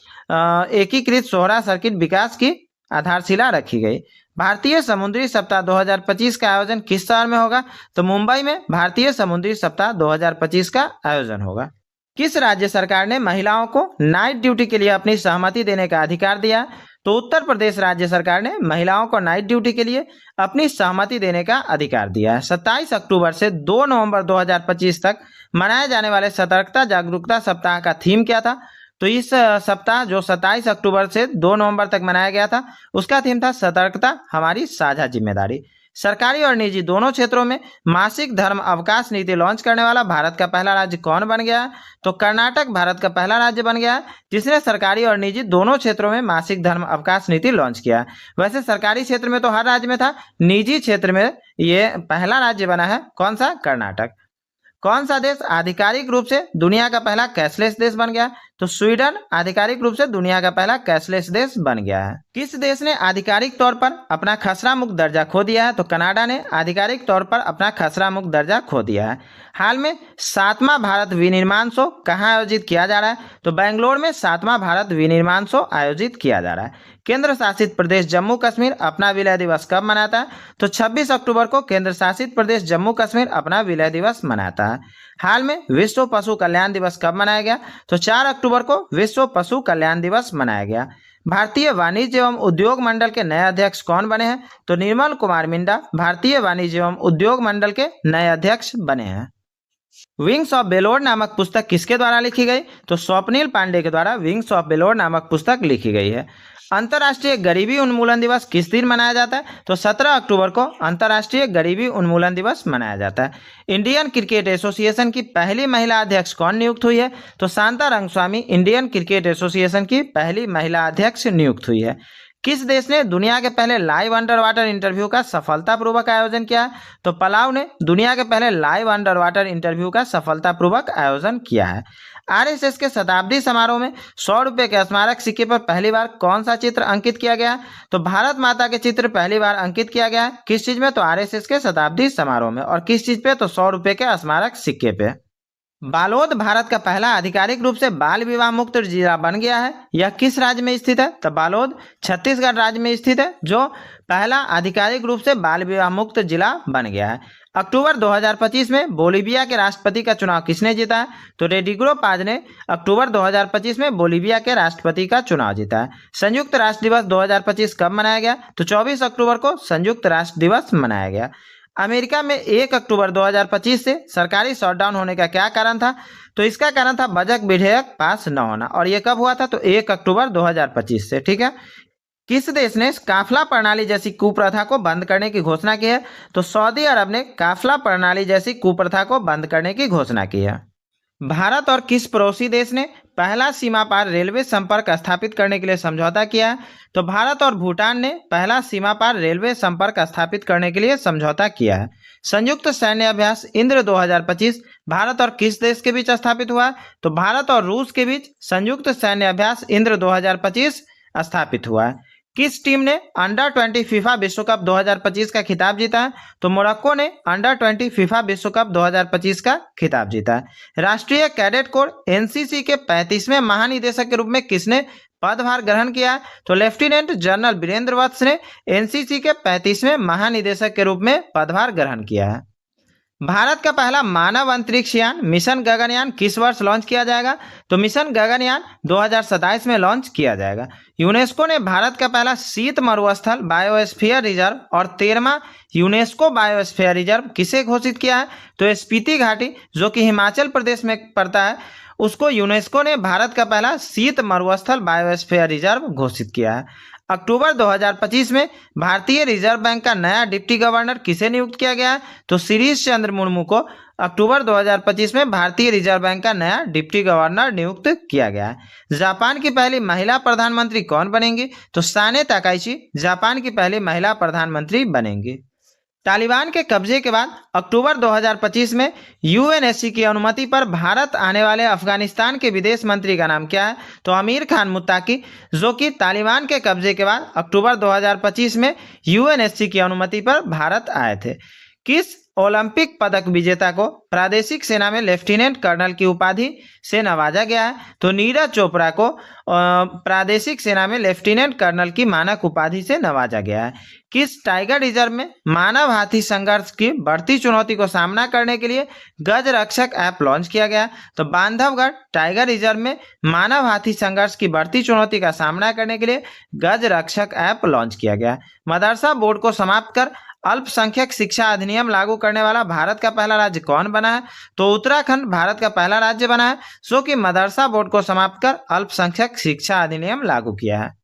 एकीकृत सोहरा सर्किट विकास की आधारशिला रखी गई। भारतीय समुद्री सप्ताह 2025 का आयोजन किस शहर में होगा? तो मुंबई में भारतीय समुद्री सप्ताह 2025 का आयोजन होगा। किस राज्य सरकार ने महिलाओं को नाइट ड्यूटी के लिए अपनी सहमति देने का अधिकार दिया? तो उत्तर प्रदेश राज्य सरकार ने महिलाओं को नाइट ड्यूटी के लिए अपनी सहमति देने का अधिकार दिया है। 27 अक्टूबर से 2 नवंबर 2025 तक मनाए जाने वाले सतर्कता जागरूकता सप्ताह का थीम क्या था? तो इस सप्ताह जो 27 अक्टूबर से 2 नवंबर तक मनाया गया था उसका थीम था सतर्कता हमारी साझा जिम्मेदारी। सरकारी और निजी दोनों क्षेत्रों में मासिक धर्म अवकाश नीति लॉन्च करने वाला भारत का पहला राज्य कौन बन गया है? तो कर्नाटक भारत का पहला राज्य बन गया है जिसने सरकारी और निजी दोनों क्षेत्रों में मासिक धर्म अवकाश नीति लॉन्च किया है। वैसे सरकारी क्षेत्र में तो हर राज्य में था, निजी क्षेत्र में ये पहला राज्य बना है। कौन सा? कर्नाटक। कौन सा देश आधिकारिक रूप से दुनिया का पहला कैशलेस देश बन गया? तो स्वीडन आधिकारिक रूप से दुनिया का पहला कैशलेस देश बन गया है। किस देश ने आधिकारिक तौर पर अपना खसरा मुक्त दर्जा खो दिया है? तो कनाडा ने आधिकारिक तौर पर अपना खसरा मुक्त दर्जा खो दिया है। हाल में 7वां भारत विनिर्माण शो कहाँ आयोजित किया जा रहा है? तो बेंगलोर में 7वां भारत विनिर्माण शो आयोजित किया जा रहा है। केंद्र शासित प्रदेश जम्मू कश्मीर अपना विलय दिवस कब मनाता है? तो 26 अक्टूबर को केंद्र शासित प्रदेश जम्मू कश्मीर अपना विलय दिवस मनाता है। हाल में विश्व पशु कल्याण दिवस कब मनाया गया? तो 4 अक्टूबर को विश्व पशु कल्याण दिवस मनाया गया। भारतीय वाणिज्य एवं उद्योग मंडल के नए अध्यक्ष कौन बने हैं? तो निर्मल कुमार मिंडा भारतीय वाणिज्य एवं उद्योग मंडल के नए अध्यक्ष बने हैं। विंग्स ऑफ बेलोर नामक पुस्तक किसके द्वारा लिखी गई? तो स्वप्निल पांडे के द्वारा विंग्स ऑफ बेलोर नामक पुस्तक लिखी गई है। अंतर्राष्ट्रीय गरीबी उन्मूलन दिवस किस दिन मनाया जाता है? तो 17 अक्टूबर को अंतर्राष्ट्रीय गरीबी उन्मूलन दिवस मनाया जाता है। इंडियन क्रिकेट एसोसिएशन की पहली महिला अध्यक्ष कौन नियुक्त हुई है? तो Shanta Rangaswamy Indian cricket association की पहली महिला अध्यक्ष नियुक्त हुई है। किस देश ने दुनिया के पहले लाइव अंडर वाटर इंटरव्यू का सफलतापूर्वक आयोजन किया? तो पलाव ने दुनिया के पहले लाइव अंडर वाटर इंटरव्यू का सफलतापूर्वक आयोजन किया है। आरएसएस के शताब्दी समारोह में 100 रुपये के स्मारक सिक्के पर पहली बार कौन सा चित्र अंकित किया गया? तो भारत माता के चित्र पहली बार अंकित किया गया है। किस चीज में? तो आरएसएस के शताब्दी समारोह में। और किस चीज पे? तो 100 रुपये के स्मारक सिक्के पे। बालोद भारत का पहला आधिकारिक रूप से बाल विवाह मुक्त जिला बन गया है। यह किस राज्य में स्थित है? तो बालोद छत्तीसगढ़ राज्य में स्थित है जो पहला आधिकारिक रूप से बाल विवाह मुक्त जिला बन गया है। अक्टूबर 2025 में बोलीविया के राष्ट्रपति का चुनाव किसने जीता है? तो रेड्रिगो पाज ने अक्टूबर 2025 में बोलीविया के राष्ट्रपति का चुनाव जीता है। संयुक्त राष्ट्र दिवस 2025 कब मनाया गया? तो 24 अक्टूबर को संयुक्त राष्ट्र दिवस मनाया गया। अमेरिका में 1 अक्टूबर 2025 से सरकारी शटडाउन होने का क्या कारण था? तो इसका कारण था बजट विधेयक पास न होना। और ये कब हुआ था? तो 1 अक्टूबर 2025 से। ठीक है। किस देश ने काफिला प्रणाली जैसी कुप्रथा को बंद करने की घोषणा की है? तो सऊदी अरब ने काफिला प्रणाली जैसी कुप्रथा को बंद करने की घोषणा की है। भारत और किस पड़ोसी देश ने पहला सीमा पार रेलवे संपर्क स्थापित करने के लिए समझौता किया है? तो भारत और भूटान ने पहला सीमा पार रेलवे संपर्क स्थापित करने के लिए समझौता किया है। संयुक्त सैन्य अभ्यास इंद्र 2025 भारत और किस देश के बीच स्थापित हुआ है? तो भारत और रूस के बीच संयुक्त सैन्य अभ्यास इंद्र 2025 स्थापित हुआ है। किस टीम ने अंडर 20 फीफा विश्व कप 2025 का खिताब जीता है? तो मोरक्को ने अंडर 20 फीफा विश्व कप 2025 का खिताब जीता है। राष्ट्रीय कैडेट कोर एनसीसी के 35वें महानिदेशक के रूप में किसने पदभार ग्रहण किया है? तो लेफ्टिनेंट जनरल वीरेंद्र वत्स ने एनसीसी के 35वें महानिदेशक के रूप में पदभार ग्रहण किया है। भारत का पहला मानव अंतरिक्ष यान मिशन गगनयान किस वर्ष लॉन्च किया जाएगा? तो मिशन गगनयान 2027 में लॉन्च किया जाएगा। यूनेस्को ने भारत का पहला शीत मरुस्थल बायोस्फीयर रिजर्व और 13वां यूनेस्को बायोस्फीयर रिजर्व किसे घोषित किया है? तो स्पीति घाटी जो कि हिमाचल प्रदेश में पड़ता है, उसको यूनेस्को ने भारत का पहला शीत मरुस्थल बायोस्फीयर रिजर्व घोषित किया है। अक्टूबर 2025 में भारतीय रिजर्व बैंक का नया डिप्टी गवर्नर किसे नियुक्त किया गया है? तो शिरीष चंद्र मुर्मू को अक्टूबर 2025 में भारतीय रिजर्व बैंक का नया डिप्टी गवर्नर नियुक्त किया गया है। जापान की पहली महिला प्रधानमंत्री कौन बनेंगी? तो साने ताकाइची जापान की पहली महिला प्रधानमंत्री बनेंगी। तालिबान के कब्जे के बाद अक्टूबर 2025 में यूएनएससी की अनुमति पर भारत आने वाले अफगानिस्तान के विदेश मंत्री का नाम क्या है? तो अमीर खान मुत्ताकी, जो कि तालिबान के कब्जे के बाद अक्टूबर 2025 में यूएनएससी की अनुमति पर भारत आए थे। किस ओलंपिक पदक विजेता को प्रादेशिक सेना में लेफ्टिनेंट कर्नल की उपाधि से नवाजा गया है? तो नीरज चोपड़ा को प्रादेशिक सेना में लेफ्टिनेंट कर्नल की मानक उपाधि से नवाजा गया है। किस टाइगर रिजर्व में मानव हाथी संघर्ष की बढ़ती चुनौती को सामना करने के लिए गज रक्षक ऐप लॉन्च किया गया? तो बांधवगढ़ टाइगर रिजर्व में मानव हाथी संघर्ष की बढ़ती चुनौती का सामना करने के लिए गज रक्षक ऐप लॉन्च किया गया। मदरसा बोर्ड को समाप्त कर अल्पसंख्यक शिक्षा अधिनियम लागू करने वाला भारत का पहला राज्य कौन बना है? तो उत्तराखंड भारत का पहला राज्य बना है, जो कि मदरसा बोर्ड को समाप्त कर अल्पसंख्यक शिक्षा अधिनियम लागू किया है।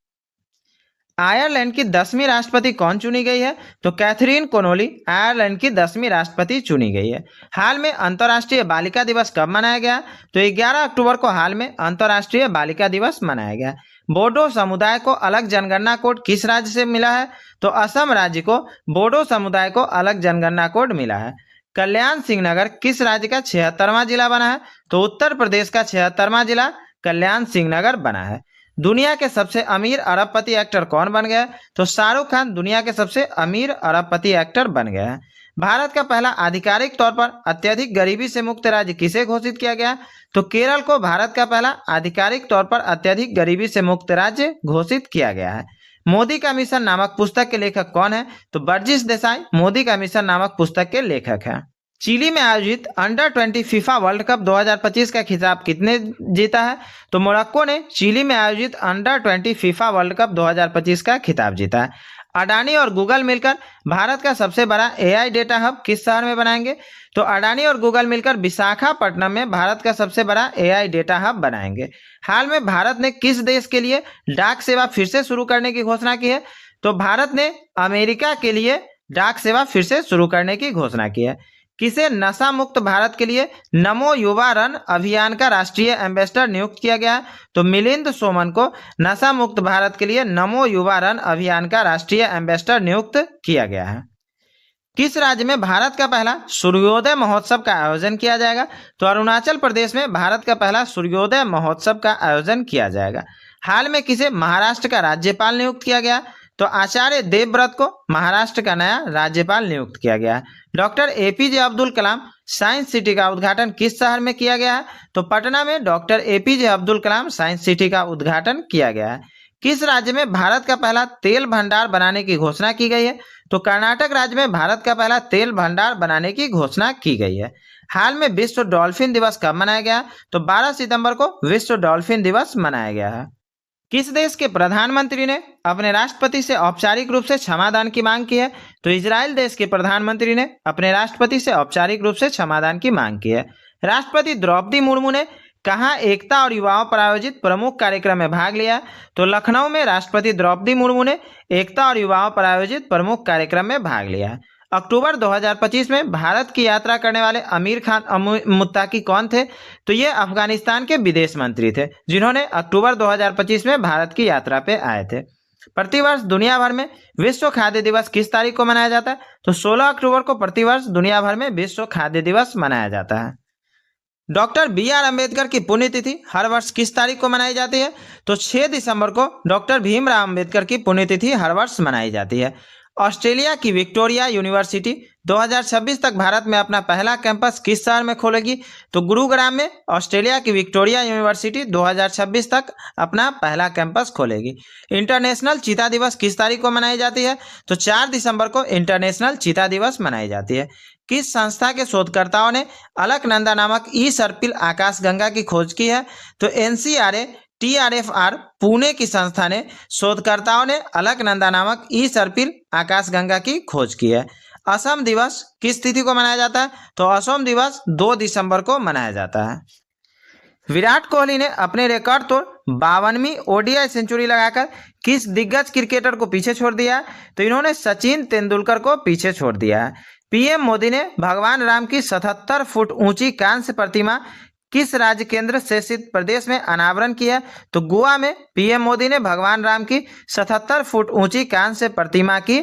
आयरलैंड की 10वीं राष्ट्रपति कौन चुनी गई है? तो कैथरीन कोनोली आयरलैंड की 10वीं राष्ट्रपति चुनी गई है। हाल में अंतर्राष्ट्रीय बालिका दिवस कब मनाया गया? तो 11 अक्टूबर को हाल में अंतर्राष्ट्रीय बालिका दिवस मनाया गया। बोडो समुदाय को अलग जनगणना कोड किस राज्य से मिला है? तो असम राज्य को बोडो समुदाय को अलग जनगणना कोड मिला है। कल्याण सिंह नगर किस राज्य का 76वां जिला बना है? तो उत्तर प्रदेश का 76वां जिला कल्याण सिंह नगर बना है। दुनिया के सबसे अमीर अरबपति एक्टर कौन बन गया? तो शाहरुख खान दुनिया के सबसे अमीर अरबपति एक्टर बन गया है। भारत का पहला आधिकारिक तौर पर अत्यधिक गरीबी से मुक्त राज्य किसे घोषित किया गया? तो केरल को भारत का पहला आधिकारिक तौर पर अत्यधिक गरीबी से मुक्त राज्य घोषित किया गया है। मोदी का मिशन नामक पुस्तक के लेखक कौन है? तो बर्जिस देसाई मोदी का मिशन नामक पुस्तक के लेखक हैं। चिली में आयोजित अंडर 20 फीफा वर्ल्ड कप 2025 का खिताब कितने जीता है? तो मोरक्को ने चिली में आयोजित अंडर 20 फीफा वर्ल्ड कप 2025 का खिताब जीता है। अडानी और गूगल मिलकर भारत का सबसे बड़ा एआई डेटा हब किस शहर में बनाएंगे? तो अडानी और गूगल मिलकर विशाखापट्टनम में भारत का सबसे बड़ा एआई डेटा हब बनाएंगे। हाल में भारत ने किस देश के लिए डाक सेवा फिर से शुरू करने की घोषणा की है? तो भारत ने अमेरिका के लिए डाक सेवा फिर से शुरू करने की घोषणा की है। किसे नशा मुक्त भारत के लिए नमो युवा रन अभियान का राष्ट्रीय एम्बेसडर नियुक्त किया गया है? तो मिलिंद सोमन को नशा मुक्त भारत के लिए नमो युवा रन अभियान का राष्ट्रीय एम्बेसडर नियुक्त किया गया है। किस राज्य में भारत का पहला सूर्योदय महोत्सव का आयोजन किया जाएगा? तो अरुणाचल प्रदेश में भारत का पहला सूर्योदय महोत्सव का आयोजन किया जाएगा। हाल में किसे महाराष्ट्र का राज्यपाल नियुक्त किया गया? तो आचार्य देवव्रत को महाराष्ट्र का नया राज्यपाल नियुक्त किया गया है। Doctor APJ Abdul Kalam science city का उद्घाटन किस शहर में किया गया है? तो पटना में doctor APJ Abdul Kalam science city का उद्घाटन किया गया है। किस राज्य में भारत का पहला तेल भंडार बनाने की घोषणा की गई है? तो कर्नाटक राज्य में भारत का पहला तेल भंडार बनाने की घोषणा की गई है। हाल में विश्व डॉल्फिन दिवस कब मनाया गया? तो 12 सितंबर को विश्व डॉल्फिन दिवस मनाया गया है। किस देश के प्रधानमंत्री ने अपने राष्ट्रपति से औपचारिक रूप से क्षमादान की मांग की है? तो इजराइल देश के प्रधानमंत्री ने अपने राष्ट्रपति से औपचारिक रूप से क्षमादान की मांग की है। राष्ट्रपति द्रौपदी मुर्मू ने कहाँ एकता और युवाओं पर आयोजित प्रमुख कार्यक्रम में भाग लिया? तो लखनऊ में राष्ट्रपति द्रौपदी मुर्मू ने एकता और युवाओं पर आयोजित प्रमुख कार्यक्रम में भाग लिया। अक्टूबर 2025 में भारत की यात्रा करने वाले अमीर खान मुत्ताकी कौन थे? तो ये अफगानिस्तान के विदेश मंत्री थे, जिन्होंने अक्टूबर 2025 में भारत की यात्रा पे आए थे। प्रतिवर्ष दुनिया भर में विश्व खाद्य दिवस किस तारीख को मनाया जाता है? तो 16 अक्टूबर को प्रतिवर्ष दुनिया भर में विश्व खाद्य दिवस मनाया जाता है। डॉक्टर BR अम्बेडकर की पुण्यतिथि हर वर्ष किस तारीख को मनाई जाती है? तो 6 दिसंबर को डॉक्टर भीमराव अम्बेडकर की पुण्यतिथि हर वर्ष मनाई जाती है। ऑस्ट्रेलिया की विक्टोरिया यूनिवर्सिटी 2026 तक भारत में अपना पहला कैंपस किस शहर में खोलेगी? तो गुरुग्राम में ऑस्ट्रेलिया की विक्टोरिया यूनिवर्सिटी 2026 तक अपना पहला कैंपस खोलेगी। इंटरनेशनल चीता दिवस किस तारीख को मनाई जाती है? तो 4 दिसंबर को इंटरनेशनल चीता दिवस मनाई जाती है। किस संस्था के शोधकर्ताओं ने अलकनंदा नामक ई सर्पिल आकाशगंगा की खोज की है? तो NCRA TRFR पुणे की संस्था ने शोधकर्ताओं ने अलकनंदा नामक ई सर्पिल आकाशगंगा की खोज की है। असम दिवस किस तिथि को मनाया जाता है? तो असम दिवस 2 दिसंबर को मनाया जाता है। विराट कोहली ने अपने रिकॉर्ड तोड़ 52वीं ODI सेंचुरी लगाकर किस दिग्गज क्रिकेटर को पीछे छोड़ दिया है? तो इन्होंने सचिन तेंदुलकर को पीछे छोड़ दिया है। PM मोदी ने भगवान राम की 77 फुट ऊंची कांस्य प्रतिमा किस राज्य केंद्र शासित प्रदेश में अनावरण किया? तो गोवा में PM मोदी ने भगवान राम की 77 फुट ऊंची कांस्य प्रतिमा की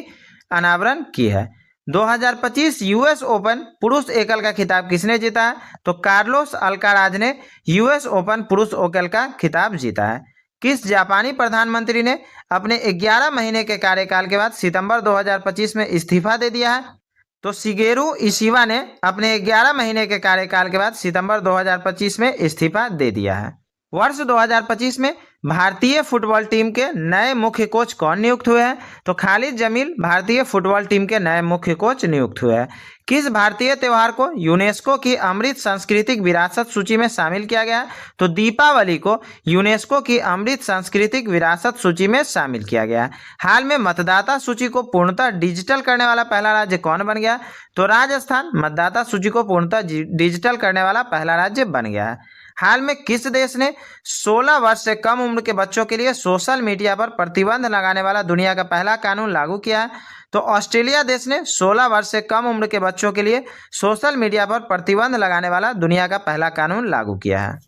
अनावरण की है। 2025 US ओपन पुरुष एकल का खिताब किसने जीता है? तो कार्लोस अल्काराज ने US ओपन पुरुष एकल का खिताब जीता है। किस जापानी प्रधानमंत्री ने अपने 11 महीने के कार्यकाल के बाद सितंबर 2025 में इस्तीफा दे दिया है? तो शिगेरू इशिबा ने अपने 11 महीने के कार्यकाल के बाद सितंबर 2025 में इस्तीफा दे दिया है। वर्ष 2025 में भारतीय फुटबॉल टीम के नए मुख्य कोच कौन नियुक्त हुए हैं? तो खालिद जमील भारतीय फुटबॉल टीम के नए मुख्य कोच नियुक्त हुए हैं। किस भारतीय त्यौहार को यूनेस्को की अमृत सांस्कृतिक विरासत सूची में शामिल किया गया है? तो दीपावली को यूनेस्को की अमृत सांस्कृतिक विरासत सूची में शामिल किया गया है। हाल में मतदाता सूची को पूर्णतः डिजिटल करने वाला पहला राज्य कौन बन गया? तो राजस्थान मतदाता सूची को पूर्णतः डिजिटल करने वाला पहला राज्य बन गया है। हाल में किस देश ने 16 वर्ष से कम उम्र के बच्चों के लिए सोशल मीडिया पर प्रतिबंध लगाने वाला दुनिया का पहला कानून लागू किया है? तो ऑस्ट्रेलिया देश ने 16 वर्ष से कम उम्र के बच्चों के लिए सोशल मीडिया पर प्रतिबंध लगाने वाला दुनिया का पहला कानून लागू किया है।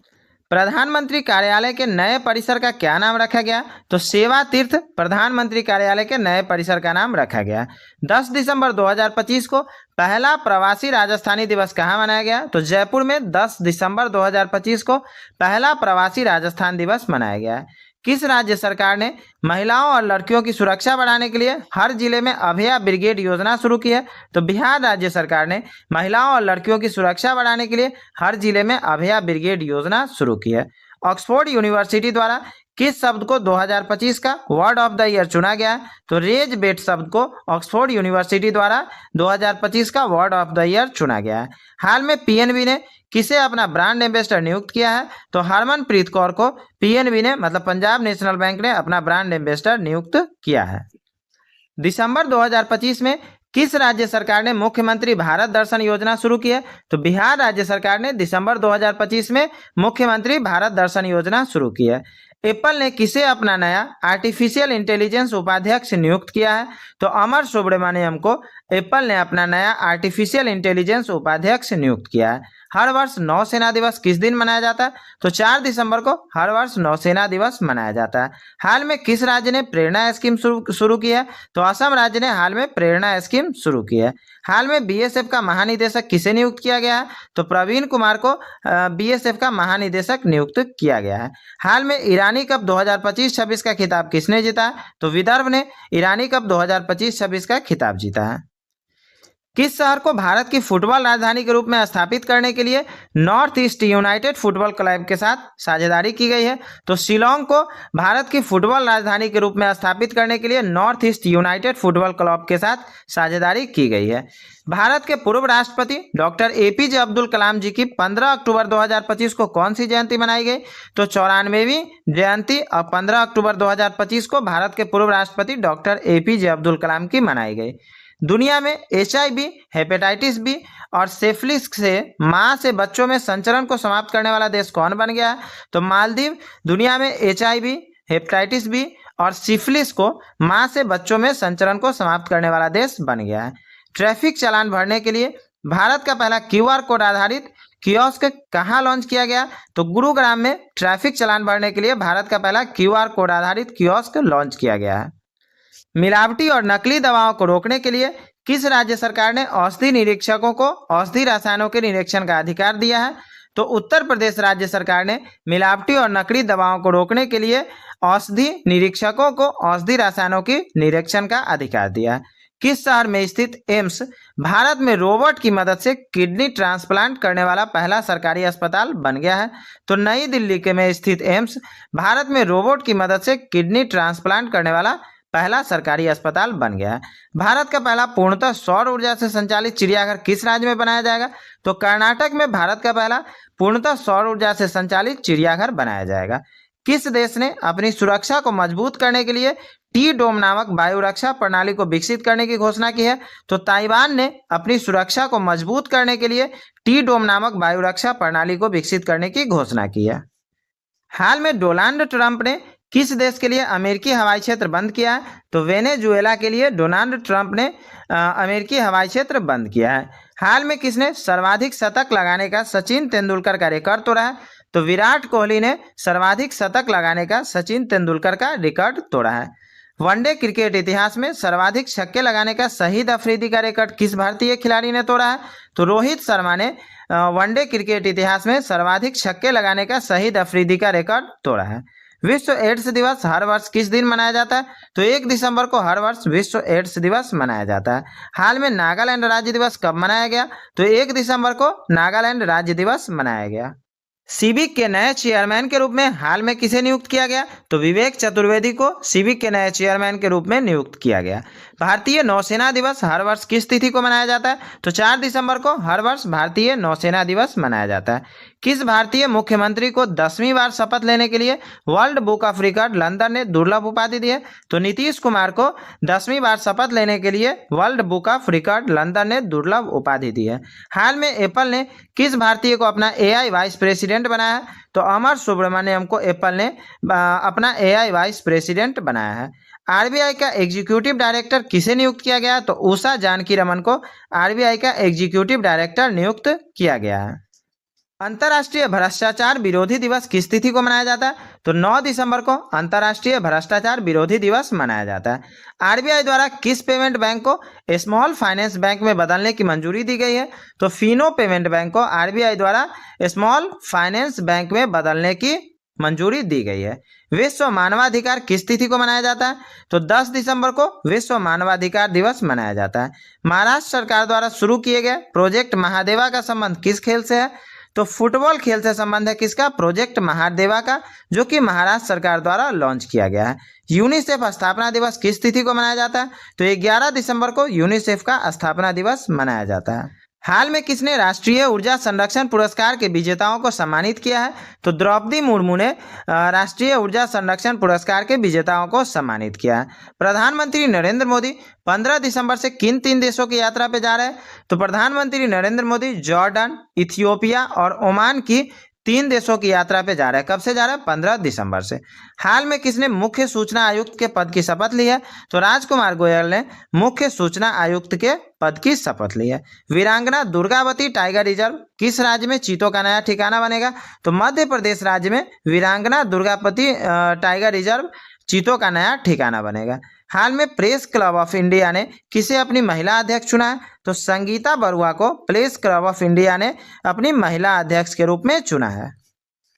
प्रधानमंत्री कार्यालय के नए परिसर का क्या नाम रखा गया? तो सेवा तीर्थ प्रधानमंत्री कार्यालय के नए परिसर का नाम रखा गया। 10 दिसंबर 2025 को पहला प्रवासी राजस्थानी दिवस कहाँ मनाया गया? तो जयपुर में 10 दिसंबर 2025 को पहला प्रवासी राजस्थान दिवस मनाया गया है। किस राज्य सरकार ने महिलाओं और लड़कियों की सुरक्षा बढ़ाने के लिए हर जिले में अभया ब्रिगेड योजना शुरू की है? तो बिहार राज्य सरकार ने महिलाओं और लड़कियों की सुरक्षा बढ़ाने के लिए हर जिले में अभया ब्रिगेड योजना शुरू की है। ऑक्सफोर्ड यूनिवर्सिटी द्वारा किस शब्द को 2025 का वर्ड ऑफ द ईयर चुना गया? तो रेज बेट शब्द को ऑक्सफोर्ड यूनिवर्सिटी द्वारा 2025 का वर्ड ऑफ द ईयर चुना गया है। हाल में PNB ने किसे अपना ब्रांड एम्बेसडर नियुक्त किया है? तो हरमनप्रीत कौर को PNB ने मतलब पंजाब नेशनल बैंक ने अपना ब्रांड एम्बेसडर नियुक्त किया है। दिसंबर 2025 में किस राज्य सरकार ने मुख्यमंत्री भारत दर्शन योजना शुरू की है? तो बिहार राज्य सरकार ने दिसंबर 2025 में मुख्यमंत्री भारत दर्शन योजना शुरू की है। एप्पल ने किसे अपना नया आर्टिफिशियल इंटेलिजेंस उपाध्यक्ष नियुक्त किया है? तो अमर सुब्रमण्यम को एप्पल ने अपना नया आर्टिफिशियल इंटेलिजेंस उपाध्यक्ष नियुक्त किया है। हर वर्ष नौसेना दिवस किस दिन मनाया जाता है? तो 4 दिसंबर को हर वर्ष नौसेना दिवस मनाया जाता है। हाल में किस राज्य ने प्रेरणा स्कीम शुरू की है? तो असम राज्य ने हाल में प्रेरणा स्कीम शुरू की है। हाल में BSF का महानिदेशक किसे नियुक्त किया गया है? तो प्रवीण कुमार को BSF का महानिदेशक नियुक्त किया गया है। हाल में ईरानी कप 2025-26 का खिताब किसने जीता है? तो विदर्भ ने ईरानी कप 2025-26 का खिताब जीता है। किस शहर को भारत की फुटबॉल राजधानी के रूप में स्थापित करने के लिए north east United football club के साथ साझेदारी की गई है? तो शिलोंग को भारत की फुटबॉल राजधानी के रूप में स्थापित करने के लिए north east United football club के साथ साझेदारी की गई है। भारत के पूर्व राष्ट्रपति डॉक्टर एपीजे अब्दुल कलाम जी की 15 अक्टूबर 2025 को कौन सी जयंती मनाई गई? तो 94वीं जयंती और 15 अक्टूबर 2025 को भारत के पूर्व राष्ट्रपति डॉक्टर एपीजे अब्दुल कलाम की मनाई गई। दुनिया में HIV, हेपेटाइटिस बी और सिफिलिस से मां से बच्चों में संचरण को समाप्त करने वाला देश कौन बन गया है? तो मालदीव दुनिया में HIV, हेपेटाइटिस बी और सिफिलिस को मां से बच्चों में संचरण को समाप्त करने वाला देश बन गया है। ट्रैफिक चालान भरने के लिए भारत का पहला QR कोड आधारित कियोस्क कहाँ लॉन्च किया गया? तो गुरुग्राम में ट्रैफिक चालान भरने के लिए भारत का पहला QR कोड आधारित कियोस्क लॉन्च किया गया है। मिलावटी और नकली दवाओं को रोकने के लिए किस राज्य सरकार ने औषधि निरीक्षकों को औषधि रसायनों के निरीक्षण का अधिकार दिया है? तो उत्तर प्रदेश राज्य सरकार ने मिलावटी और नकली दवाओं को रोकने के लिए औषधि निरीक्षकों को औषधि रसायनों की निरीक्षण का अधिकार दिया है। किस शहर में स्थित एम्स भारत में रोबोट की मदद से किडनी ट्रांसप्लांट करने वाला पहला सरकारी अस्पताल बन गया है? तो नई दिल्ली के में स्थित एम्स भारत में रोबोट की मदद से किडनी ट्रांसप्लांट करने वाला पहला सरकारी अस्पताल बन गया है। भारत का पहला पूर्णतः सौर ऊर्जा से संचालित चिड़ियाघर किस राज्य में बनाया जाएगा? तो कर्नाटक में भारत का पहला पूर्णतः सौर ऊर्जा से संचालित चिड़ियाघर बनाया जाएगा। किस देश ने अपनी सुरक्षा को मजबूत करने के लिए टी-डोम नामक वायु रक्षा प्रणाली को विकसित करने की घोषणा की है? तो ताइवान ने अपनी सुरक्षा को मजबूत करने के लिए टी-डोम नामक वायु रक्षा प्रणाली को विकसित करने की घोषणा की है। हाल में डोनाल्ड ट्रंप ने किस देश के लिए अमेरिकी हवाई क्षेत्र बंद किया है? तो वेनेजुएला के लिए डोनाल्ड ट्रंप ने अमेरिकी हवाई क्षेत्र बंद किया है। हाल में किसने सर्वाधिक शतक लगाने का सचिन तेंदुलकर का रिकॉर्ड तोड़ा है? तो विराट कोहली ने सर्वाधिक शतक लगाने का सचिन तेंदुलकर का रिकॉर्ड तोड़ा है। वनडे क्रिकेट इतिहास में सर्वाधिक छक्के लगाने का शहीद अफरीदी का रिकॉर्ड किस भारतीय खिलाड़ी ने तोड़ा है? तो रोहित शर्मा ने वनडे क्रिकेट इतिहास में सर्वाधिक छक्के लगाने का शहीद अफरीदी का रिकॉर्ड तोड़ा है। विश्व एड्स दिवस हर वर्ष किस दिन मनाया जाता है? तो 1 दिसंबर को हर वर्ष विश्व एड्स दिवस मनाया जाता है। हाल में नागालैंड राज्य दिवस कब मनाया गया? तो 1 दिसंबर को नागालैंड राज्य दिवस मनाया गया। सिविक के नए चेयरमैन के रूप में हाल में किसे नियुक्त किया गया? तो विवेक चतुर्वेदी को सिविक के नए चेयरमैन के रूप में नियुक्त किया गया। भारतीय नौसेना दिवस हर वर्ष किस तिथि को मनाया जाता है? तो 4 दिसंबर को हर वर्ष भारतीय नौसेना दिवस मनाया जाता है। किस भारतीय मुख्यमंत्री को 10वीं बार शपथ लेने के लिए world book of record London ने दुर्लभ उपाधि दी है? तो नीतीश कुमार को 10वीं बार शपथ लेने के लिए world book of record London ने दुर्लभ उपाधि दी है। हाल में एप्पल ने किस भारतीय को अपना AI वाइस प्रेसिडेंट बनाया है? तो अमर सुब्रमण्यम को एप्पल ने अपना AI वाइस प्रेसिडेंट बनाया है। RBI का एग्जीक्यूटिव डायरेक्टर किसे नियुक्त किया गया? तो उषा जानकी रमन को RBI का एग्जीक्यूटिव डायरेक्टर नियुक्त किया गया है। अंतर्राष्ट्रीय भ्रष्टाचार विरोधी दिवस किस तिथि को मनाया जाता है? तो 9 दिसंबर को अंतर्राष्ट्रीय भ्रष्टाचार विरोधी दिवस मनाया जाता है। RBI द्वारा किस पेमेंट बैंक को स्मॉल फाइनेंस बैंक में बदलने की मंजूरी दी गई है? तो फिनो पेमेंट बैंक को RBI द्वारा स्मॉल फाइनेंस बैंक में बदलने की मंजूरी दी गई है। विश्व मानवाधिकार किस तिथि को मनाया जाता है? तो 10 दिसंबर को विश्व मानवाधिकार दिवस मनाया जाता है। महाराष्ट्र सरकार द्वारा शुरू किए गए प्रोजेक्ट महादेवा का संबंध किस खेल से है? तो फुटबॉल खेल से संबंध है किसका? प्रोजेक्ट महादेवा का, जो कि महाराष्ट्र सरकार द्वारा लॉन्च किया गया है। यूनिसेफ स्थापना दिवस किस तिथि को मनाया जाता है? तो 11 दिसंबर को यूनिसेफ का स्थापना दिवस मनाया जाता है। हाल में किसने राष्ट्रीय ऊर्जा संरक्षण पुरस्कार के विजेताओं को सम्मानित किया है? तो द्रौपदी मुर्मू ने राष्ट्रीय ऊर्जा संरक्षण पुरस्कार के विजेताओं को सम्मानित किया है। प्रधानमंत्री नरेंद्र मोदी 15 दिसंबर से किन 3 देशों की यात्रा पे जा रहे हैं? तो प्रधानमंत्री नरेंद्र मोदी जॉर्डन, इथियोपिया और ओमान की 3 देशों की यात्रा पे जा रहा है। कब से जा रहा है? 15 दिसंबर से। हाल में किसने मुख्य सूचना आयुक्त के पद की शपथ ली है? तो राजकुमार गोयल ने मुख्य सूचना आयुक्त के पद की शपथ ली है। वीरांगना दुर्गावती टाइगर रिजर्व किस राज्य में चीतों का नया ठिकाना बनेगा? तो मध्य प्रदेश राज्य में वीरांगना दुर्गावती टाइगर रिजर्व चीतों का नया ठिकाना बनेगा। हाल में प्रेस क्लब ऑफ इंडिया ने किसे अपनी महिला अध्यक्ष चुना है? तो संगीता बरुआ को प्रेस क्लब ऑफ इंडिया ने अपनी महिला अध्यक्ष के रूप में चुना है।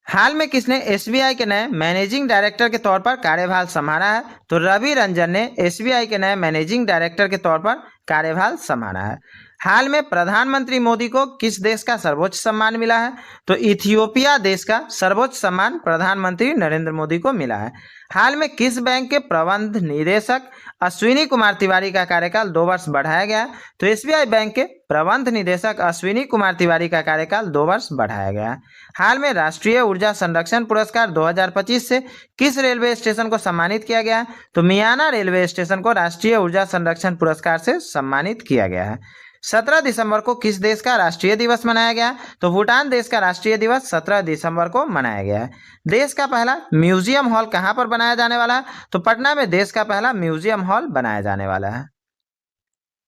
हाल में किसने SBI के नए मैनेजिंग डायरेक्टर के तौर पर कार्यभार संभाला है? तो रवि रंजन ने SBI के नए मैनेजिंग डायरेक्टर के तौर पर कार्यभार संभाला है। हाल में प्रधानमंत्री मोदी को किस देश का सर्वोच्च सम्मान मिला है? तो इथियोपिया देश का सर्वोच्च सम्मान प्रधानमंत्री नरेंद्र मोदी को मिला है। हाल में किस बैंक के प्रबंध निदेशक अश्विनी कुमार तिवारी का कार्यकाल 2 वर्ष बढ़ाया गया? तो एसबीआई बैंक के प्रबंध निदेशक अश्विनी कुमार तिवारी का कार्यकाल 2 वर्ष बढ़ाया गया। हाल में राष्ट्रीय ऊर्जा संरक्षण पुरस्कार 2025 से किस रेलवे स्टेशन को सम्मानित किया गया है? तो मियाना रेलवे स्टेशन को राष्ट्रीय ऊर्जा संरक्षण पुरस्कार से सम्मानित किया गया है। 17 दिसंबर को किस देश का राष्ट्रीय दिवस मनाया गया? तो भूटान देश का राष्ट्रीय दिवस 17 दिसंबर को मनाया गया है। देश का पहला म्यूजियम हॉल कहां पर बनाया जाने वाला है? तो पटना में देश का पहला म्यूजियम हॉल बनाया जाने वाला है।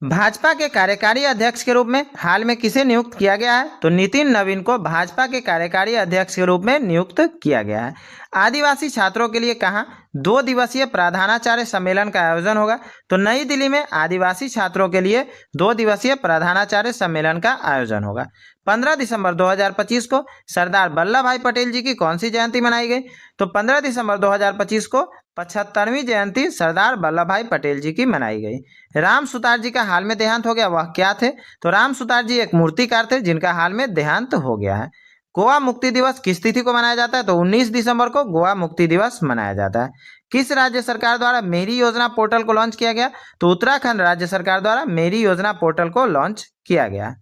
भाजपा के कार्यकारी अध्यक्ष के रूप में हाल में किसे नियुक्त किया गया है? तो नितिन नवीन को भाजपा के कार्यकारी अध्यक्ष के रूप में नियुक्त किया गया है। आदिवासी छात्रों के लिए कहां 2 दिवसीय प्रधानाचार्य सम्मेलन का आयोजन होगा? तो नई दिल्ली में आदिवासी छात्रों के लिए 2 दिवसीय प्रधानाचार्य सम्मेलन का आयोजन होगा। 15 दिसंबर 2025 को सरदार वल्लभ भाई पटेल जी की कौन सी जयंती मनाई गई? तो 15 दिसंबर 2025 को 75वीं जयंती सरदार वल्लभ भाई पटेल जी की मनाई गई। राम सुतार जी का हाल में देहांत हो गया, वह क्या थे? तो राम सुतार जी एक मूर्तिकार थे जिनका हाल में देहांत हो गया है। गोवा मुक्ति दिवस किस तिथि को मनाया जाता है? तो 19 दिसंबर को गोवा मुक्ति दिवस मनाया जाता है। किस राज्य सरकार द्वारा मेरी योजना पोर्टल को लॉन्च किया गया? तो उत्तराखंड राज्य सरकार द्वारा मेरी योजना पोर्टल को लॉन्च किया गया।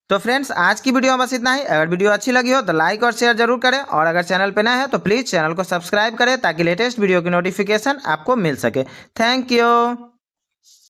तो फ्रेंड्स, आज की वीडियो में बस इतना ही। अगर वीडियो अच्छी लगी हो तो लाइक और शेयर जरूर करें, और अगर चैनल पे नए हैं तो प्लीज़ चैनल को सब्सक्राइब करें ताकि लेटेस्ट वीडियो की नोटिफिकेशन आपको मिल सके। Thank you.